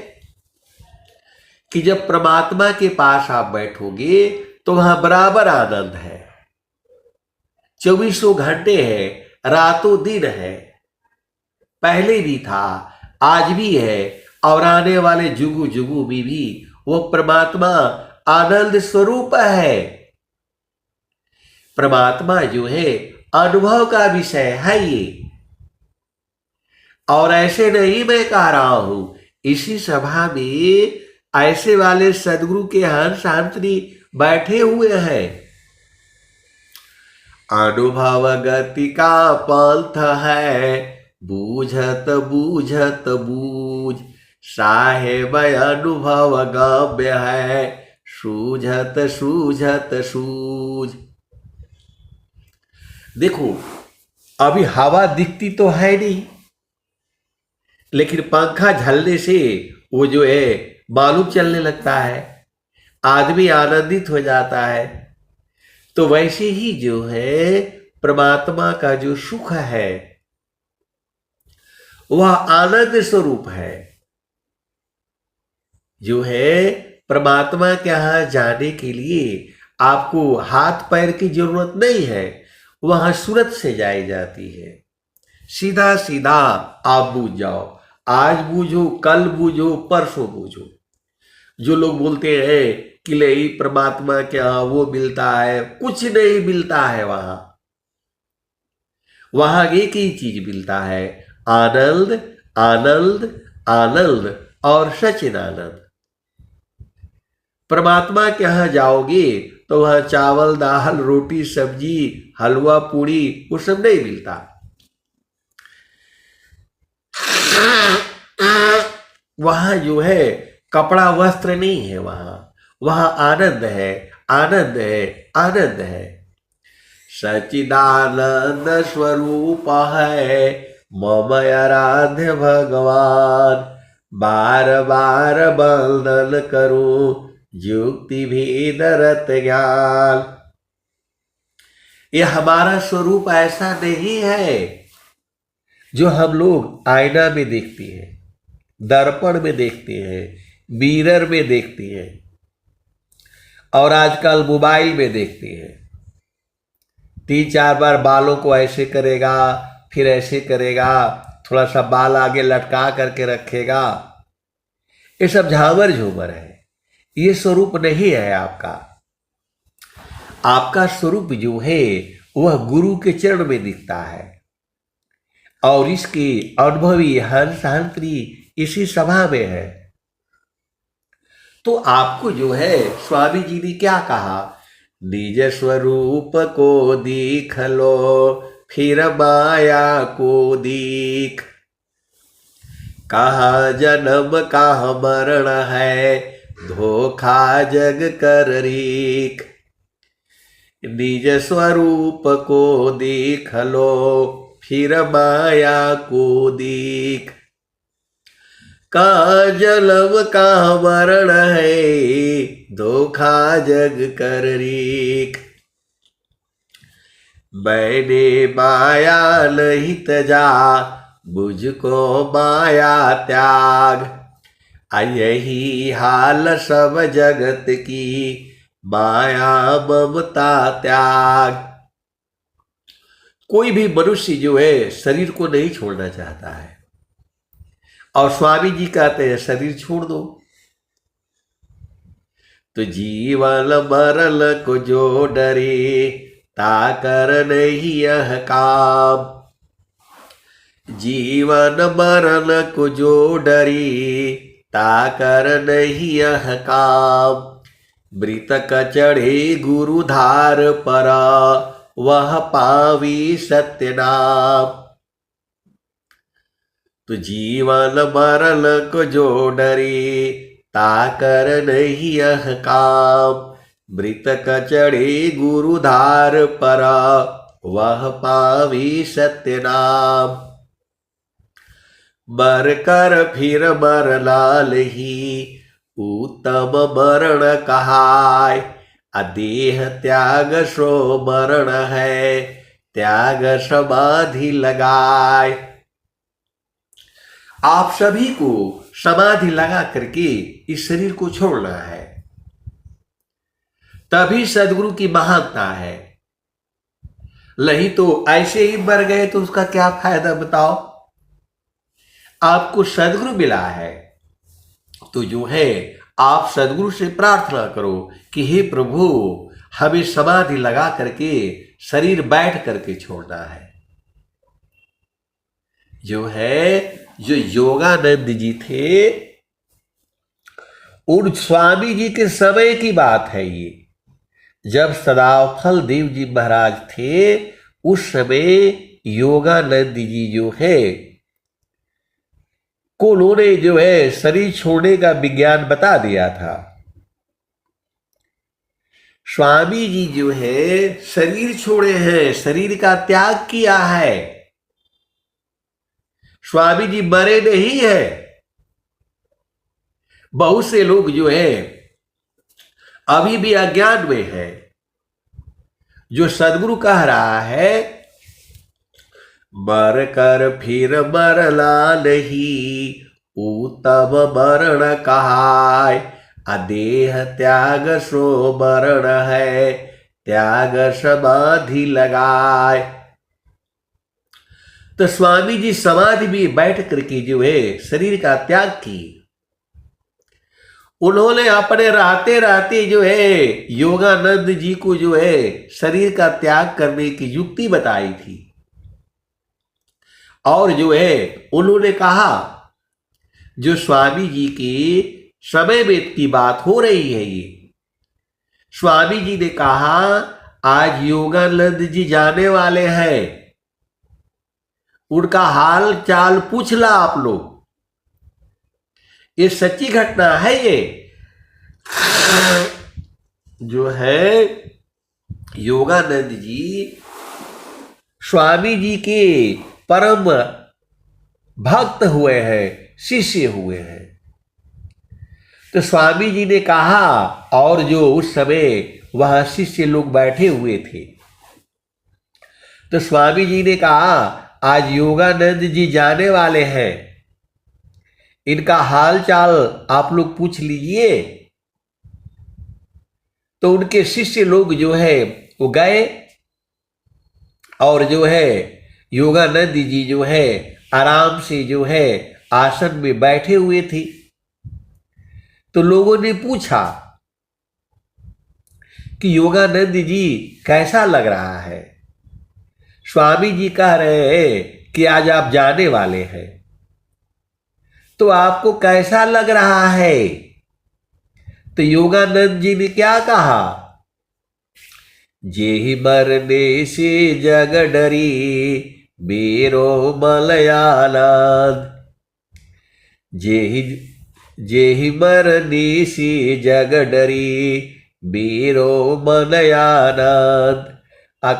कि जब परमात्मा के पास आप बैठोगे तो वहां बराबर आनंद है, 24 घंटे है, रातों दिन है, पहले भी था, आज भी है, और आने वाले जुगु जुगु में भी वो परमात्मा आनंद स्वरूप है। परमात्मा जो है अनुभव का विषय है ये, और ऐसे नहीं मैं कह रहा हूं, इसी सभा में ऐसे वाले सदगुरु के हंस हंसनी बैठे हुए हैं। अनुभव गति का पंथ है, बूझत बूझत बूझ, साहेब अनुभव गम्य है, सूझत सूझत सूझ। देखो अभी हवा दिखती तो है नहीं, लेकिन पंखा झलने से वो जो है मालूम चलने लगता है, आदमी आनंदित हो जाता है। तो वैसे ही जो है परमात्मा का जो सुख है वह आनंद स्वरूप है। जो है परमात्मा के यहां जाने के लिए आपको हाथ पैर की जरूरत नहीं है, वहां सूरत से जाई जाती है। सीधा सीधा आप बूझ जाओ, आज बूझो, कल बूझो, परसों बूझो। जो लोग बोलते हैं कि नहीं परमात्मा के यहां वो मिलता है, कुछ नहीं मिलता है। वहां एक ही चीज मिलता है, आनंद आनंद आनंद और सच्चिदानंद। परमात्मा के यहां जाओगे तो वहां चावल दाल रोटी सब्जी हलवा पूड़ी वो सब नहीं मिलता। वहां जो है कपड़ा वस्त्र नहीं है, वहां आनंद है, आनंद है, आनंद है। सच्चिदानंद स्वरूप है मम आराध्य भगवान, बार बार वंदन करूं युक्ति भेद रत ज्ञान। ये हमारा स्वरूप ऐसा नहीं है जो हम लोग आईना में देखते हैं, दर्पण में देखते हैं, मिरर में देखते हैं और आजकल मोबाइल में देखते हैं। 3-4 बार बालों को ऐसे करेगा, फिर ऐसे करेगा, थोड़ा सा बाल आगे लटका करके रखेगा। ये सब झावर झूमर है, ये स्वरूप नहीं है आपका। आपका स्वरूप जो है वह गुरु के चरण में दिखता है और इसकी अनुभवी हंस हंत्री इसी सभा में है। तो आपको जो है स्वामी जी ने क्या कहा, निज स्वरूप को देख लो फिर माया को देख, कहाँ जन्म कहाँ मरण है धोखा जग कर रीख। निज स्वरूप को देख लो फिर माया को देख, कहाँ जन्म कहाँ मरण है धोखा जग कर रीख। मैंने माया नहीं तजा मुझको माया त्याग, यही हाल सब जगत की माया ममता त्याग। कोई भी मनुष्य जो है शरीर को नहीं छोड़ना चाहता है और स्वामी जी कहते हैं शरीर छोड़ दो। तो जीवन मरल को जो डरे ताकर नहीं यह काम, जीवन मरल को जो डरे ताकर नहीं यह काम। मृतक चढ़े गुरुधार पर वह पावी सत्य नाम। तो जीवन मरल को जो डरे ताकर नहीं यह काम, मृतक चढ़े गुरुधार पर वह पावी सत्य नाम। मर कर फिर मर लाल ही उत्तम मरण कहाय, अदेह त्याग सो मरण है त्याग समाधि लगाए। आप सभी को समाधि लगा करके इस शरीर को छोड़ना है, तभी सदगुरु की महानता है। नहीं तो ऐसे ही मर गए तो उसका क्या फायदा बताओ। आपको सदगुरु मिला है तो जो है आप सदगुरु से प्रार्थना करो कि हे प्रभु हमें समाधि लगा करके शरीर बैठ करके छोड़ना है। जो है जो योगानंद जी थे उन स्वामी जी के समय की बात है ये, जब सदाफल देव जी महाराज थे उस समय योगानंद जी जो है को उन्होंने जो है शरीर छोड़ने का विज्ञान बता दिया था। स्वामी जी जो है शरीर छोड़े हैं, शरीर का त्याग किया है। स्वामी जी मरे नहीं है। बहुत से लोग जो है अभी भी अज्ञान में है। जो सदगुरु कह रहा है मर कर फिर मरला नहीं उत्तम मरण कहाय, अदेह त्याग सो मरण है त्याग समाधि लगाए। तो स्वामी जी समाधि में बैठ करके जो है शरीर का त्याग की। उन्होंने अपने रहते रहते जो है योगानंद जी को जो है शरीर का त्याग करने की युक्ति बताई थी और जो है उन्होंने कहा जो स्वामी जी की समय में की बात हो रही है ये। स्वामी जी ने कहा आज योगानंद जी जाने वाले हैं, उनका हाल चाल पूछ ला आप लोग। ये सच्ची घटना है ये। जो है योगानंद जी स्वामी जी के परम भक्त हुए हैं, शिष्य हुए हैं। तो स्वामी जी ने कहा, और जो उस समय वह शिष्य लोग बैठे हुए थे, तो स्वामी जी ने कहा आज योगानंद जी जाने वाले हैं, इनका हाल चाल आप लोग पूछ लीजिए। तो उनके शिष्य लोग जो है वो गए, और जो है योगानंद जी जो है आराम से जो है आसन में बैठे हुए थे। तो लोगों ने पूछा कि योगानंद जी कैसा लग रहा है। स्वामी जी कह रहे हैं कि आज आप जाने वाले हैं, तो आपको कैसा लग रहा है। तो योगानंद जी ने क्या कहा, जेहि मरने से जग डरी मेरो मलयानंद। जेहि मरने से जग डरी मेरो मलयानंद।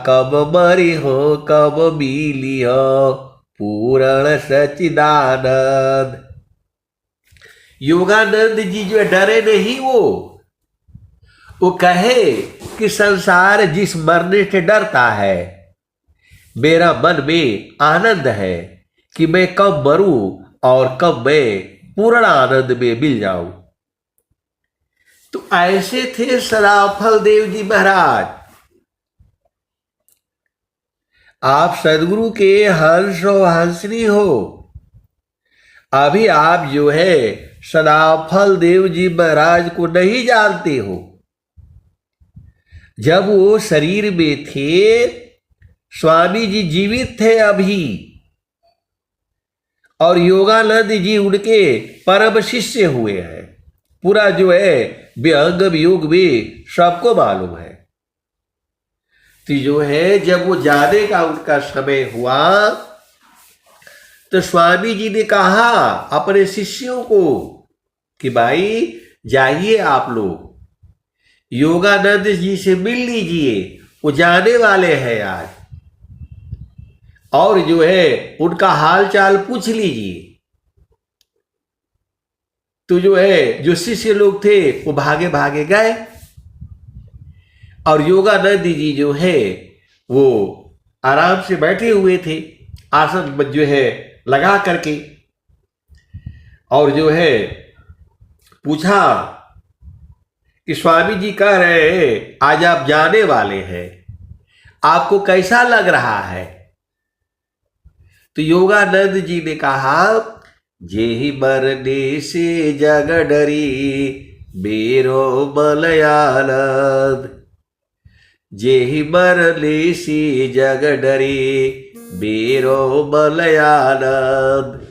कब मरी हो कब मिली हो पूर्ण सच्चिदानंद। योगानंद जी जो डरे नहीं, वो कहे कि संसार जिस मरने से डरता है, मेरा मन में आनंद है कि मैं कब मरूं और कब मैं पूर्ण आनंद में मिल जाऊं। तो ऐसे थे सदाफल देव जी महाराज। आप सदगुरु के हंस और हंसनी हो। अभी आप जो है सदाफल देव जी महाराज को नहीं जानते हो। जब वो शरीर में थे, स्वामी जी जीवित थे अभी, और योगानंद जी उनके परम शिष्य हुए हैं। पूरा जो है व्यंग योग में सबको मालूम है। तो जो है जब वो जाने का उनका समय हुआ, तो स्वामी जी ने कहा अपने शिष्यों को कि भाई जाइए आप लोग योगानंद जी से मिल लीजिए, वो जाने वाले हैं आज, और जो है उनका हाल चाल पूछ लीजिए। तो जो है जो शिष्य लोग थे वो भागे भागे गए, और योगानंद जी जो है वो आराम से बैठे हुए थे आसन जो है लगा करके। और जो है पूछा कि स्वामी जी कह रहे हैं आज आप जाने वाले हैं, आपको कैसा लग रहा है। तो योगानंद जी ने कहा, जेहि मरने से जग डरी मेरो मलयानंद। जेहि मरने से जग डरी मेरो मलयानंद।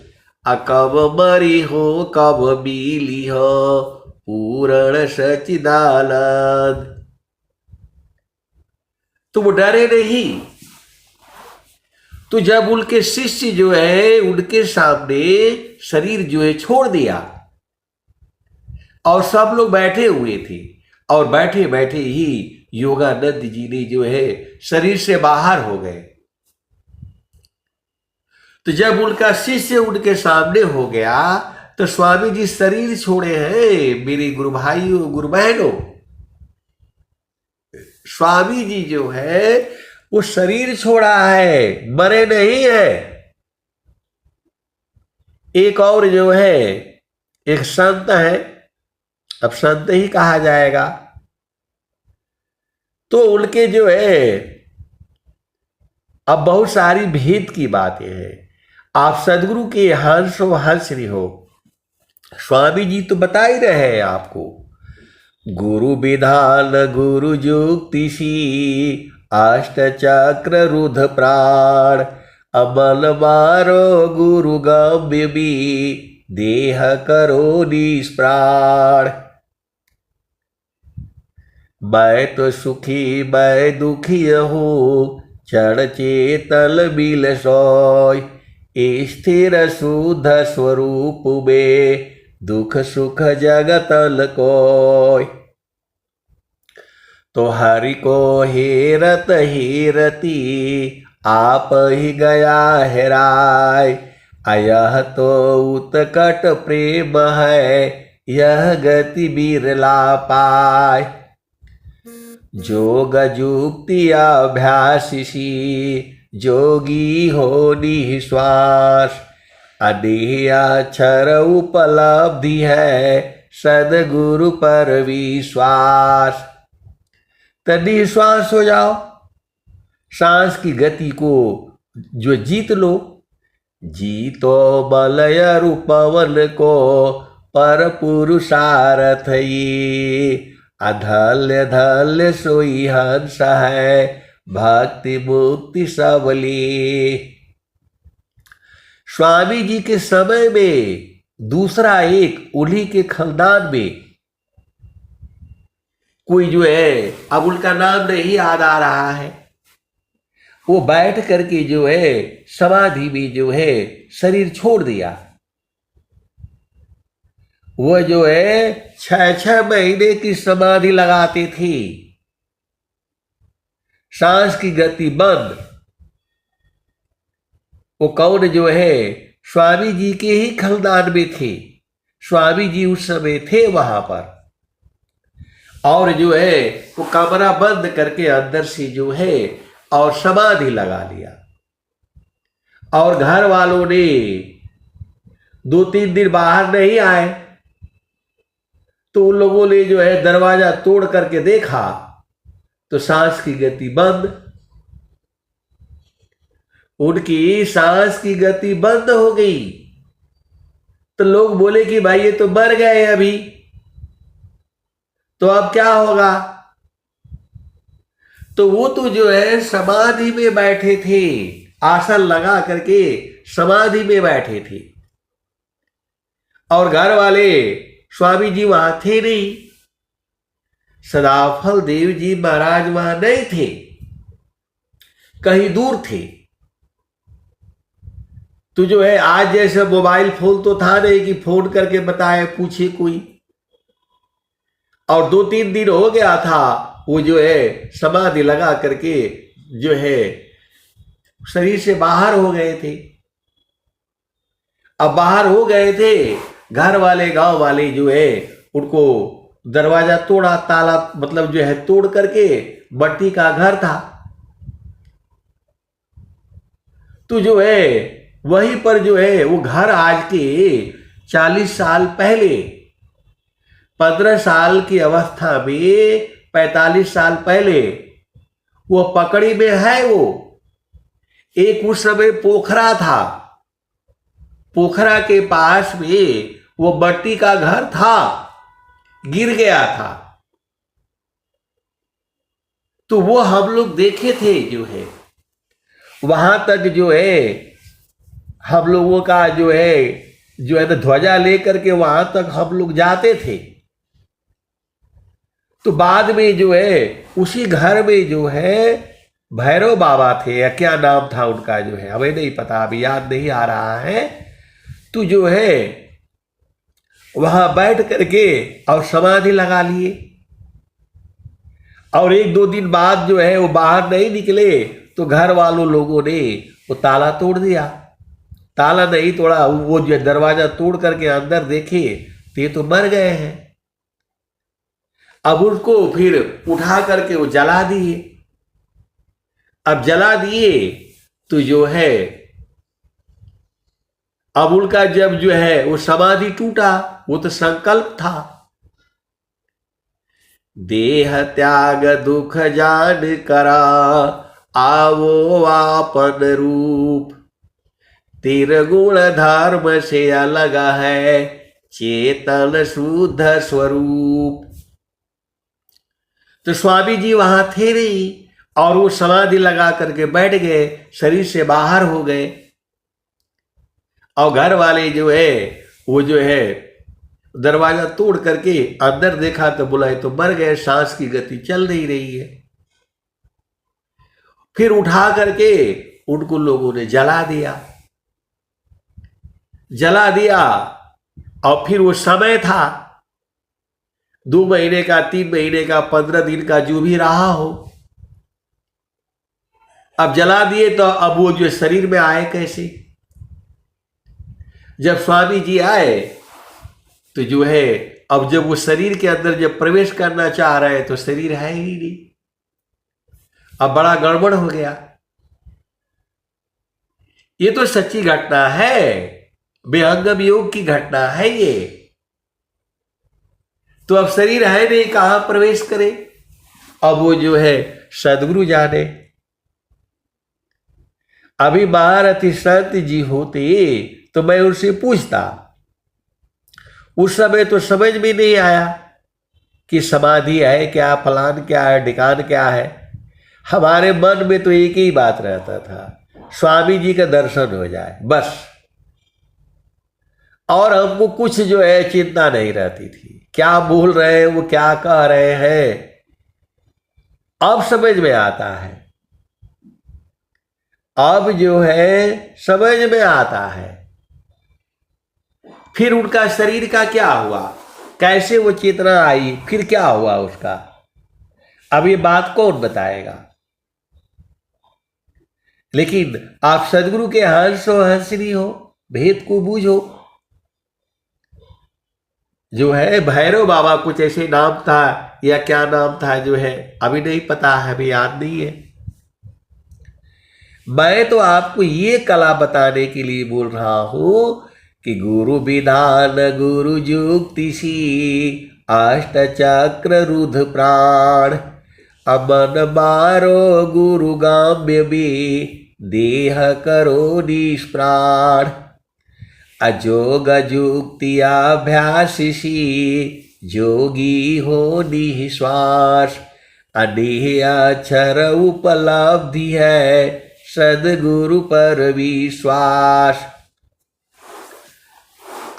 कब मरी हो कब मिली हो पूर्ण सच्चिदानंद। तो वो डरे नहीं। तो जब उनके शिष्य जो है उनके सामने शरीर जो है छोड़ दिया, और सब लोग बैठे हुए थे, और बैठे बैठे ही योगानंद जी ने जो है शरीर से बाहर हो गए। तो जब उनका शिष्य उनके सामने हो गया, तो स्वामी जी शरीर छोड़े हैं मेरे गुरु भाइयों गुरु बहनों। स्वामी जी जो है वो शरीर छोड़ा है, मरे नहीं है। एक और जो है एक संत है, अब संत ही कहा जाएगा, तो उनके जो है अब बहुत सारी भेद की बातें हैं। आप सदगुरु के हंस हो हंसनी हो। स्वामी जी तो बता ही रहे हैं आपको, गुरु विधान गुरु जुक्ति सी अष्ट चक्र रुद्र प्राण। अमल मारो गुरु गम्य भी देह करो निष्प्राण। मैं तो सुखी मैं दुखी हूँ क्षण चेतन मिल सोय। स्थिर शुद्ध स्वरूप में दुख सुख जगतल कोय। तो हरि को हेरत हेरती आप ही गया हेराय। यह तो उत्कट प्रेम है यह गति बिरला पाय। जोग जुक्ति अभ्यासी जोगी हो निश्वास। अदेह अक्षर उपलब्धि है सदगुरु पर विश्वास। तो निश्वास हो जाओ, सांस की गति को जो जीत लो। जीतो बलय रूपवन को पर पुरुषार्थ ये। अधल्य धल्य सोई हंस है भक्ति मुक्ति सबली। स्वामी जी के समय में दूसरा एक उन्हीं के खानदान में कोई जो है, अब उनका नाम नहीं याद आ रहा है, वो बैठ करके जो है समाधि में जो है शरीर छोड़ दिया। वो जो है 6-6 महीने की समाधि लगाते थे, सांस की गति बंद। वो कौन जो है, स्वामी जी के ही खानदान में थे। स्वामी जी उस समय थे वहां पर, और जो है वो कमरा बंद करके अंदर से जो है और समाधि लगा लिया। और घर वालों ने 2-3 दिन बाहर नहीं आए, तो उन लोगों ने जो है दरवाजा तोड़ करके देखा तो सांस की गति बंद। उनकी सांस की गति बंद हो गई। तो लोग बोले कि भाई ये तो मर गए अभी, तो अब क्या होगा। तो वो तो जो है समाधि में बैठे थे, आसन लगा करके समाधि में बैठे थे, और घर वाले स्वामी जी वहां थे नहीं। सदाफल देव जी महाराज वहां नहीं थे, कहीं दूर थे। तो जो है आज जैसे मोबाइल फोन तो था नहीं कि फोन करके बताए पूछे कोई। और 2-3 दिन हो गया था, वो जो है समाधि लगा करके जो है शरीर से बाहर हो गए थे। अब बाहर हो गए थे, घर वाले गांव वाले जो है उनको दरवाजा तोड़ा, ताला मतलब जो है तोड़ करके, मट्टी का घर था। तो जो है वहीं पर जो है वो घर आज के 40 साल पहले, 15 साल की अवस्था में 45 साल पहले वो पकड़ी में है। वो एक उस समय पोखरा था, पोखरा के पास में वो मट्टी का घर था, गिर गया था। तो वो हम लोग देखे थे जो है, वहां तक जो है हम लोगों का जो है ना ध्वजा लेकर के वहां तक हम लोग जाते थे। तो बाद में जो है उसी घर में जो है भैरव बाबा थे, या क्या नाम था उनका जो है हमें नहीं पता, अभी याद नहीं आ रहा है। तो जो है वहां बैठ करके और समाधि लगा लिए। और 1-2 दिन बाद जो है वो बाहर नहीं निकले, तो घर वालों लोगों ने वो ताला तोड़ दिया। ताला नहीं तोड़ा, वो जो दरवाजा तोड़ करके अंदर देखे तो ये तो मर गए हैं। अब उनको फिर उठा करके वो जला दिए। अब जला दिए तो जो है अब उनका जब जो है वो समाधि टूटा, वो तो संकल्प था। देह त्याग दुख जान करा आवो आपन रूप। तिरगुण धर्म से अलग है चेतन शुद्ध स्वरूप। तो स्वामी जी वहां थे नहीं, और वो समाधि लगा करके बैठ गए, शरीर से बाहर हो गए। और घर वाले जो है वो जो है दरवाजा तोड़ करके अंदर देखा तो बोला तो मर गए, सांस की गति चल नहीं रही है। फिर उठा करके उनको लोगों ने जला दिया। और फिर वो समय था 2 महीने का, 3 महीने का, 15 दिन का, जो भी रहा हो, अब जला दिए तो अब वो जो शरीर में आए कैसे? जब स्वामी जी आए तो जो है, अब जब वो शरीर के अंदर जब प्रवेश करना चाह रहे हैं तो शरीर है ही नहीं। अब बड़ा गड़बड़ हो गया। ये तो सच्ची घटना है, विहंगम योग की घटना है ये। तो अब शरीर है नहीं, कहां प्रवेश करे? अब वो जो है सदगुरु जाने। अभी महारथी संत जी होते तो मैं उनसे पूछता। उस समय तो समझ में नहीं आया कि समाधि है क्या, फलान क्या है, ढिकान क्या है। हमारे मन में तो एक ही बात रहता था, स्वामी जी का दर्शन हो जाए बस। और हमको कुछ जो है चिंता नहीं रहती थी, क्या बोल रहे हैं, वो क्या कह रहे हैं, अब समझ में आता है। अब जो है समझ में आता है। फिर उनका शरीर का क्या हुआ, कैसे वो चेतना आई, फिर क्या हुआ उसका, अब ये बात कौन बताएगा? लेकिन आप सदगुरु के हंस हो हंसनी हो, भेद को बूझो। जो है भैरव बाबा कुछ ऐसे नाम था या क्या नाम था, जो है अभी नहीं पता है, अभी याद नहीं है। मैं तो आपको ये कला बताने के लिए बोल रहा हूं कि गुरु विधान गुरु जुक्ति सी, अष्ट चक्र रुध प्राण, अमन मारो गुरु गाम्य भी, देह करो निष्प्राण, अजोग जुक्तियाभ्यासी, जोगी हो निश्वास, अनेह अक्षर उपलब्धि है, सदगुरु पर विश्वास।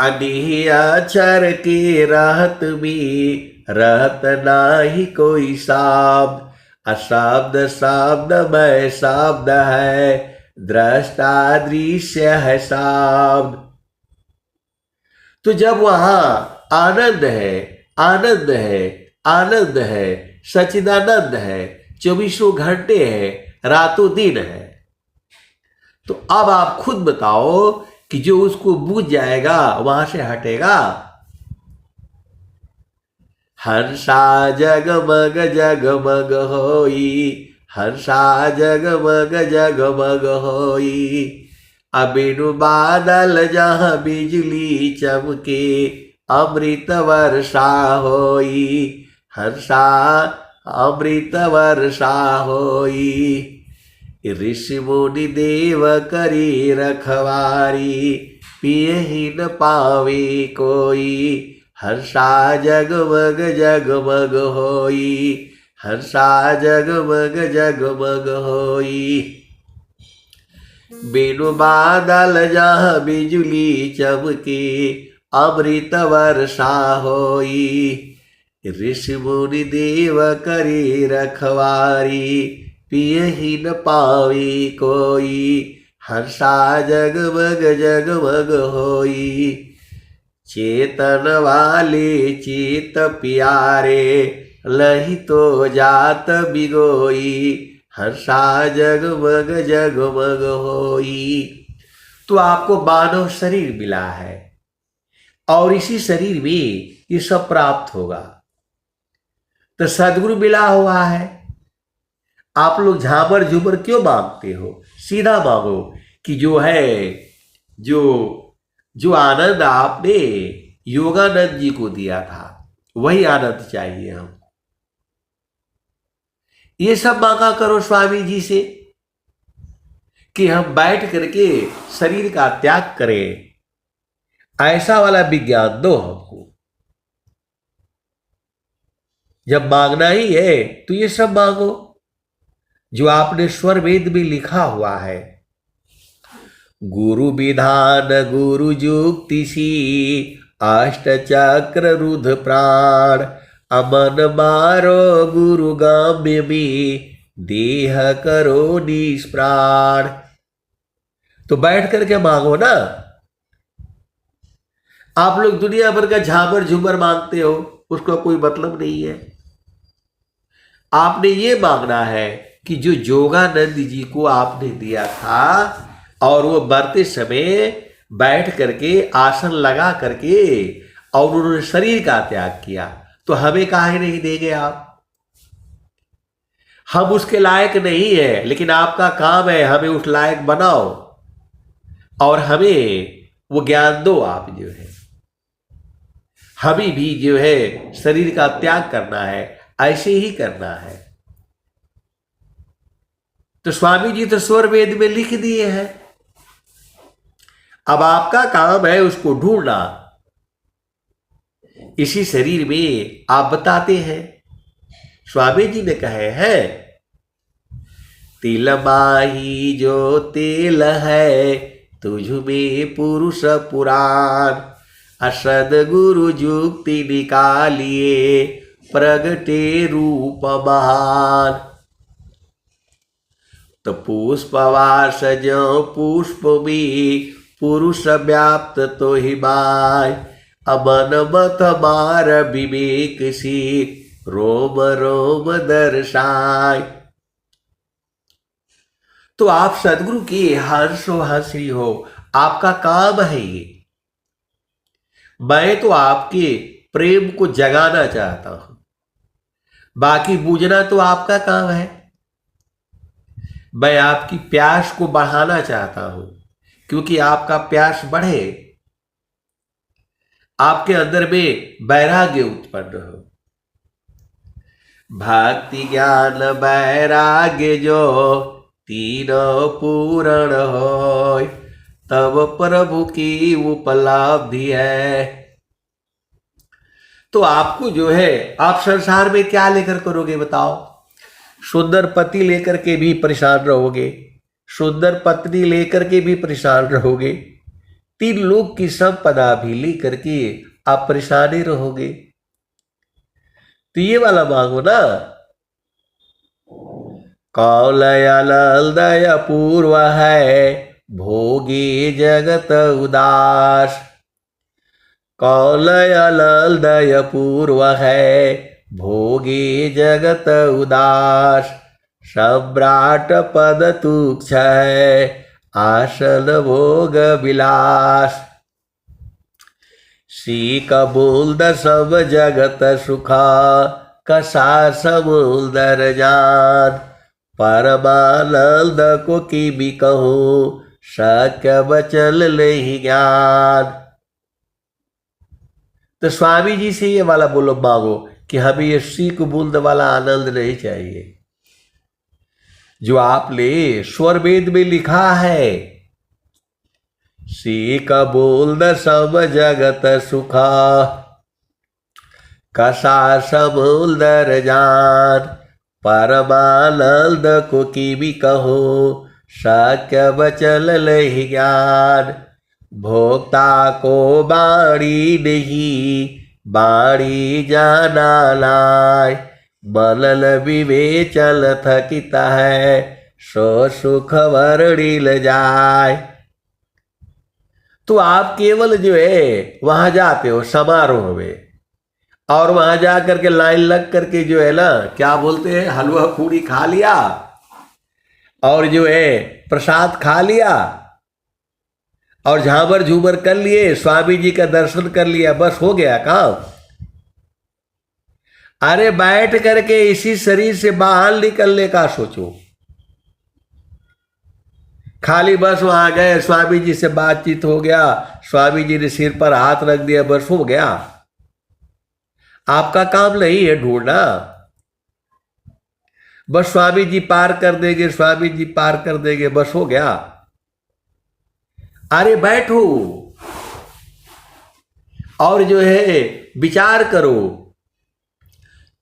अनेह अक्षर के रहत में, रहत नाही कोई शब्द, अशब्द शब्दमय शब्द है, दृष्टा दृश्य है शब्द। तो जब वहां आनंद है, आनंद है, आनंद है, सच्चिदानंद है, 24 घंटे है, रातों दिन है, तो अब आप खुद बताओ कि जो उसको बूझ जाएगा वहां से हटेगा? हंसा जगमग जगमग होई, हंसा जगमग जगमग होई, अबिनु बादल जहाँ बिजली चमके, अमृत वर्षा होई, हंसा अमृत वर्षा होई। ऋषि मुनि देव करी रखवारी, पिए ही न पावे कोई, हंसा जगमग जगमग होई, हंसा जगमग जगमग होई। बिनु बादल जहाँ बिजली चमके, अमृत वर्षा होई। ऋषि मुनि देव करी रखवारी, पिए ही न पावे कोई, हंसा जगमग जगमग होई। चेतन वाले चेत प्यारे, लही तो जात बिगोई, हंसा जगमग जगमग होई। तो आपको मानव शरीर मिला है और इसी शरीर में ये सब प्राप्त होगा। तो सदगुरु मिला हुआ है, आप लोग झाबर झूबर क्यों मांगते हो? सीधा मांगो कि जो है, जो आनंद आपने योगानंद जी को दिया था, वही आनंद चाहिए हमको। ये सब मांगा करो स्वामी जी से कि हम बैठ करके शरीर का त्याग करें, ऐसा वाला विज्ञान दो हमको। जब मांगना ही है तो ये सब मांगो जो आपने स्वर वेद में लिखा हुआ है। गुरु विधान गुरु जुक्ति सी, अष्ट चक्र रुध प्राण, अमन मारो गुरु गाम्य में, देह करो निष्प्राण। तो बैठ करके मांगो ना। आप लोग दुनिया भर का झामर झूमर मांगते हो, उसका कोई मतलब नहीं है। आपने ये मांगना है कि जो जोगानंद जी को आपने दिया था और वो मरते समय बैठ करके आसन लगा करके और उन्होंने शरीर का त्याग किया, तो हमें काहे नहीं देंगे आप? हम उसके लायक नहीं है, लेकिन आपका काम है हमें उस लायक बनाओ और हमें वो ज्ञान दो। आप जो है हमें भी जो है शरीर का त्याग करना है, ऐसे ही करना है। तो स्वामी जी तो स्वर वेद में लिख दिए हैं, अब आपका काम है उसको ढूंढना। इसी शरीर में आप बताते हैं, स्वामी जी ने कहे हैं, तिल माही जो तेल है तुझ में पुरुष पुराण, असद गुरु जुक्ति निकालिए प्रगटे रूप महान। तो पुष्पवास जो पुष्प में पुरुष व्याप्त तो ही माय, अमन मत मार विवेक सी रोम रोम दर्शाय। तो आप सदगुरु की हंसो हंसी हो, आपका काम है ये। मैं तो आपके प्रेम को जगाना चाहता हूं, बाकी बूझना तो आपका काम है। मैं आपकी प्यास को बढ़ाना चाहता हूं, क्योंकि आपका प्यास बढ़े, आपके अंदर में वैराग्य उत्पन्न हो। भक्ति ज्ञान वैराग्य जो तीनों पूर्ण हो, तब प्रभु की उपलब्धि है। तो आपको जो है, आप संसार में क्या लेकर करोगे बताओ? सुंदर पति लेकर के भी परेशान रहोगे, सुंदर पत्नी लेकर के भी परेशान रहोगे, 3 लोग की संपदा भी लेकर के आप परेशानी रहोगे। तो ये वाला मांगो ना, कौलय पूर्व है भोगी जगत उदास, कौलय पूर्व है भोगी जगत उदास, सम्राट पद तुक्ष है आसन भोग विलास, सीक मूल सब जगत सुखा कसा समूल दर जान, परमानंद को की भी कहूं शक्य बचल नहीं ज्ञान। तो स्वामी जी से ये वाला बोलो मांगो कि हमें ये सीख बूंद वाला आनंद नहीं चाहिए जो आपने स्वर वेद में लिखा है। सीख बूंद सब जगत सुखा कसा समूल दर जान, परमानंद को की भी कहो शक्य बचल नहीं ज्ञान, भोक्ता को बाणी नहीं बाणी जाना लाय, मनल विवेचल थकिता है सो सुख वर्णिल जाय। तो आप केवल जो है वहां जाते हो समारोह में, और वहां जा करके लाइन लग करके जो है ना, क्या बोलते हैं, हलवा पूड़ी खा लिया और जो है प्रसाद खा लिया और झामर झूमर कर लिए, स्वामी जी का दर्शन कर लिया, बस हो गया काम। अरे बैठ करके इसी शरीर से बाहर निकलने का सोचो। खाली बस वहां गए, स्वामी जी से बातचीत हो गया, स्वामी जी ने सिर पर हाथ रख दिया, बस हो गया। आपका काम नहीं है ढूंढना, बस स्वामी जी पार कर देंगे, स्वामी जी पार कर देंगे, बस हो गया। अरे बैठो और जो है विचार करो,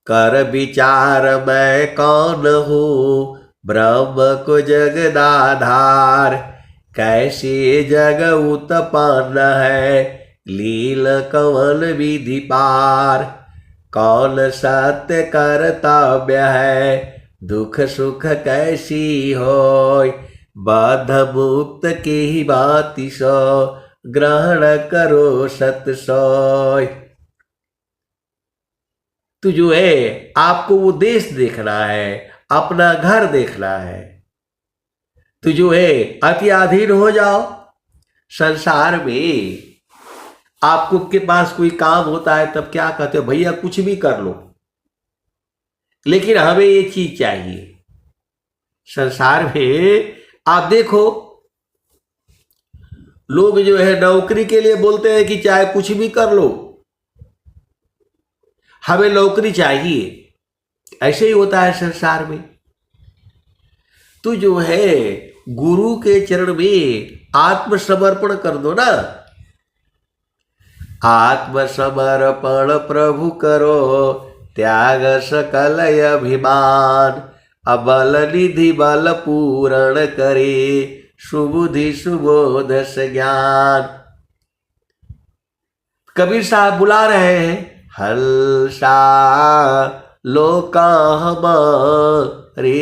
कर विचार मैं कौन हूं ब्रह्म को जगदाधार, कैसे जग उत्पन्न है लील कवन विधि पार, कौन सत्य कर्तव्य है दुख सुख कैसी होय, बद्ध मुक्त की ही बाती सो ग्रहण करो सत सोय। तो जो है आपको वो देश देखना है, अपना घर देखना है, तो जो है अति अधीन हो जाओ। संसार में आपको के पास कोई काम होता है तब क्या कहते हो, भैया कुछ भी कर लो, लेकिन हमें ये चीज चाहिए। संसार में आप देखो, लोग जो है नौकरी के लिए बोलते हैं कि चाहे कुछ भी कर लो, हमें नौकरी चाहिए। ऐसे ही होता है संसार में। तो जो है गुरु के चरण में आत्मसमर्पण कर दो ना। आत्मसमर्पण प्रभु करो, त्याग सकल अभिमान। अबल निधि बल पूरण करे, सुबुद्धि सुबोध ज्ञान। कबीर साहब बुला रहे हैं, हर्षा लोका हमारे,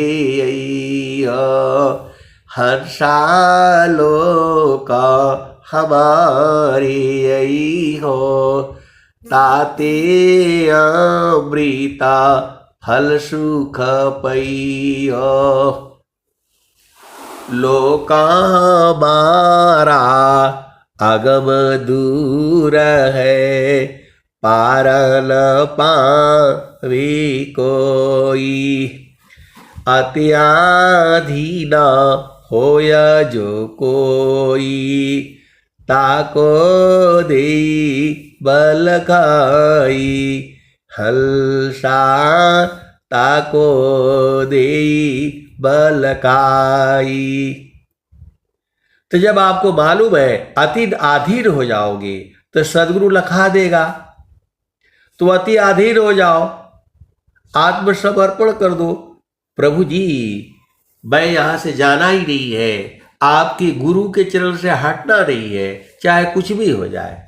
हर्षा लोका हमारी हो। ताते अमृता फल सुख पैयो, लोका हमारा अगम दूर है। पार न पावे कोई, अत्याधीन होय जो कोई। ताको दे बल खाई, हल्सा ताको दे बल खाई। तो जब आपको मालूम है अति अधीर हो जाओगे तो सदगुरु लखा देगा। तो अति अधीर हो जाओ, आत्मसमर्पण कर दो। प्रभु जी मैं यहां से जाना ही नहीं है, आपके गुरु के चरण से हटना नहीं है, चाहे कुछ भी हो जाए।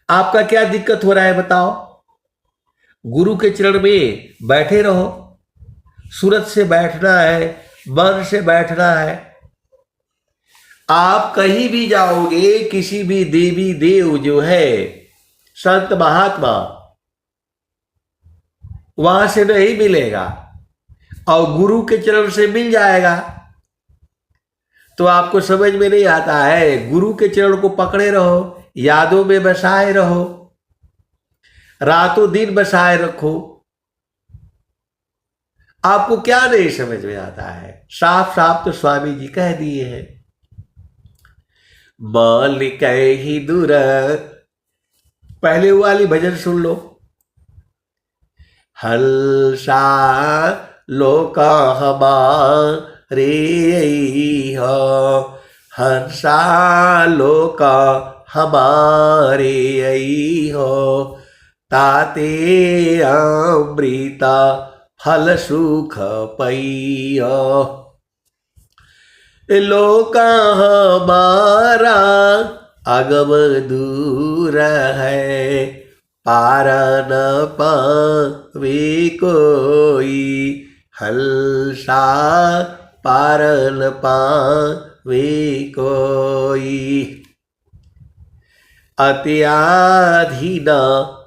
आपका क्या दिक्कत हो रहा है बताओ। गुरु के चरण में बैठे रहो। सूरत से बैठना है, मन से बैठना है। आप कहीं भी जाओगे, किसी भी देवी देव जो है, संत महात्मा, वहां से नहीं मिलेगा, और गुरु के चरण से मिल जाएगा। तो आपको समझ में नहीं आता है। गुरु के चरण को पकड़े रहो, यादों में बसाए रहो, रातों दिन बसाए रखो। आपको क्या नहीं समझ में आता है। साफ साफ तो स्वामी जी कह दिए हैं, मालिक ही दूर। पहले वाली भजन सुन लो, हल्सा लोका हमारे हो, हर्षा लोका हमारे हो। ताते अमृता फल सुख पैयो, लोका हमारा अगम दूर है। पार न पावे कोई, हल्सा पार न पावे कोई। अत्याधीन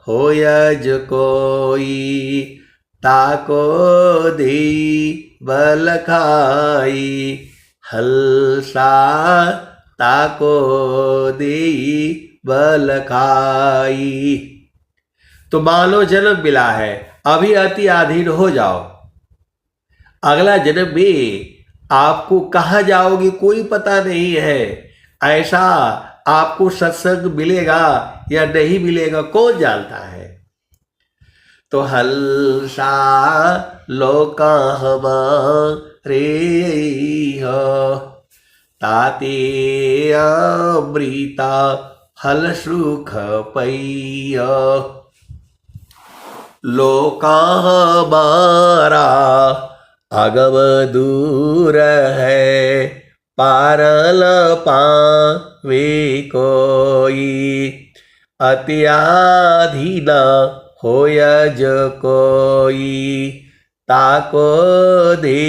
होय जो कोई, ताको दे बल खाई। हल्सा ताको दे बल खाई। तो मान लो जन्म मिला है, अभी अति अधीन हो जाओ। अगला जन्म में आपको कहाँ जाओगे कोई पता नहीं है। ऐसा आपको सत्संग मिलेगा या नहीं मिलेगा कौन जानता है। तो हल्सा लोका हमारे हो, ताते अमृता फल सुख पैयो। लोका हमारा अगम दूर है, पार न पावे कोई। अत्याधीन होय जो कोई, ताको दे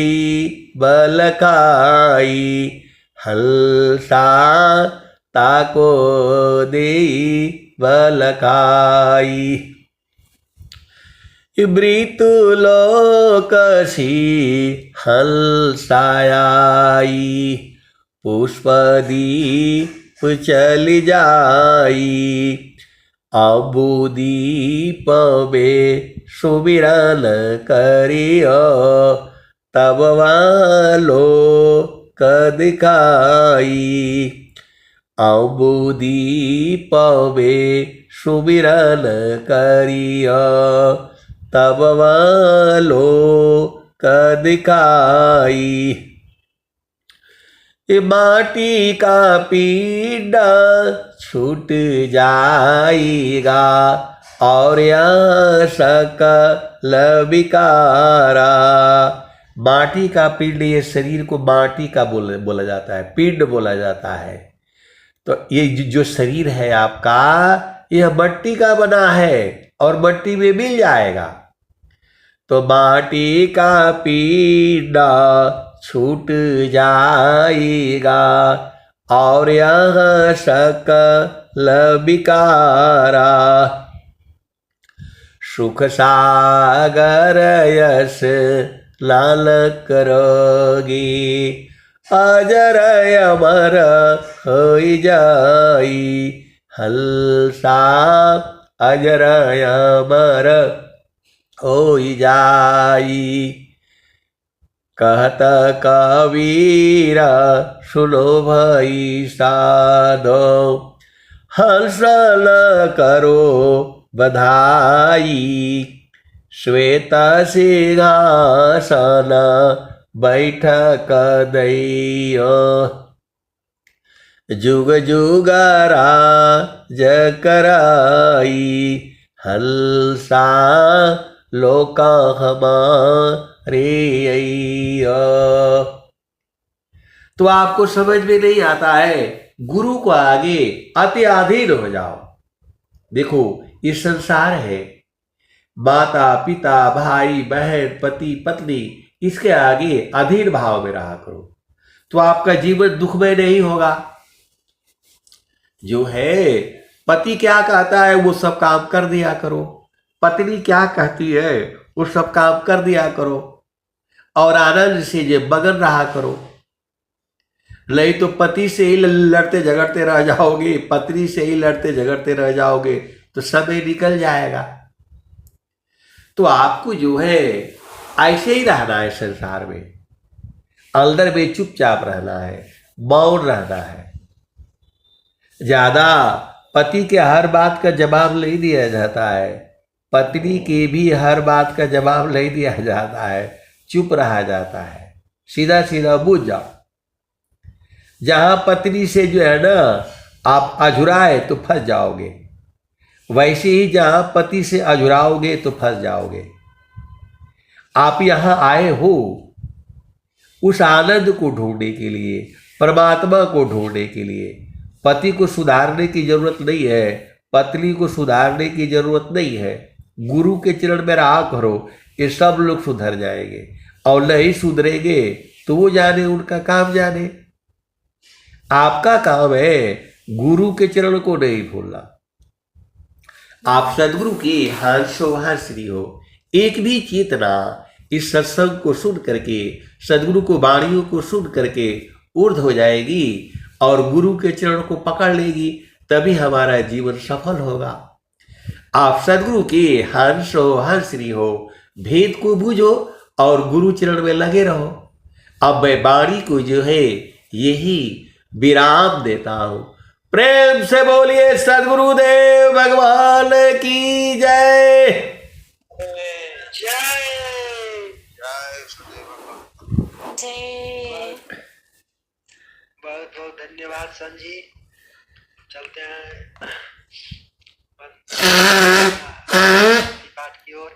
बल खाई। हल्सा ताको देई बलकाई। मृत्युलोकसी हंसायाई पुष्पदीप चली जाई। अबू दीप बे सुमिरन करियो तब वालो कदिकाई। अबू दीप बे सुमिरन करियो तब वालो कदिकाई। माटी का पीड़ा छूट जाएगा और यहाँ सकल विकारा। माटी का पिंड, ये शरीर को माटी का बोला जाता है, पिंड बोला जाता है। तो ये जो शरीर है आपका, यह मिट्टी का बना है और मिट्टी में मिल जाएगा। तो माटी का पीड़ा छूट जाएगा और यहाँ सकल विकारा। सुख सागर यश लाल करोगी अजर अमर हो जाई। हलसा अजर अमर हो जाई। कहत कबीर सुनो भई साधो हंस न करो बधाई। श्वेत सिंहासन बैठक दैयो जुग जुग राज कराई। हंसा लोका हमारे अय्या। तो आपको समझ में नहीं आता है, गुरु को आगे अति अधीन हो जाओ। देखो ये संसार है, माता पिता भाई बहन पति पत्नी, इसके आगे अधीन भाव में रहा करो तो आपका जीवन दुखमय नहीं होगा। जो है पति क्या कहता है वो सब काम कर दिया करो, पत्नी क्या कहती है वो सब काम कर दिया करो और आनंद से जे मगन रहा करो। नहीं तो पति से ही लड़ते झगड़ते रह जाओगे, पत्नी से ही लड़ते झगड़ते रह जाओगे तो समय निकल जाएगा। तो आपको जो है ऐसे ही रहना है, संसार में अंदर में चुपचाप रहना है, मौन रहना है। ज्यादा पति के हर बात का जवाब नहीं दिया जाता है, पत्नी के भी हर बात का जवाब नहीं दिया जाता है, चुप रहा जाता है, सीधा सीधा बुझ जाओ। जहां पत्नी से जो है ना आप अझुराए तो फंस जाओगे, वैसे ही जहां पति से अझुराओगे तो फंस जाओगे। आप यहां आए हो उस आनंद को ढूंढने के लिए, परमात्मा को ढूंढने के लिए। पति को सुधारने की जरूरत नहीं है, पत्नी को सुधारने की जरूरत नहीं है। गुरु के चरण में रहा करो, ये सब लोग सुधर जाएंगे। और नहीं सुधरेंगे तो वो जाने, उनका काम जाने। आपका काम है गुरु के चरण को नहीं भूलना। आप सदगुरु के हंसो हंसरी हो। एक भी चेतना इस सत्संग को सुन करके, सदगुरु को वाणियों को सुन करके ऊर्ध्व हो जाएगी और गुरु के चरण को पकड़ लेगी, तभी हमारा जीवन सफल होगा। आप सदगुरु के हंसो हंसरी हो, भेद को बूझो और गुरु चरण में लगे रहो। अब मैं वाणी को जो है यही विराम देता हूं। प्रेम से बोलिए सदगुरुदेव भगवान की जय। जय जय जय। बहुत बहुत धन्यवाद संजी। चलते हैं पाठ की ओर।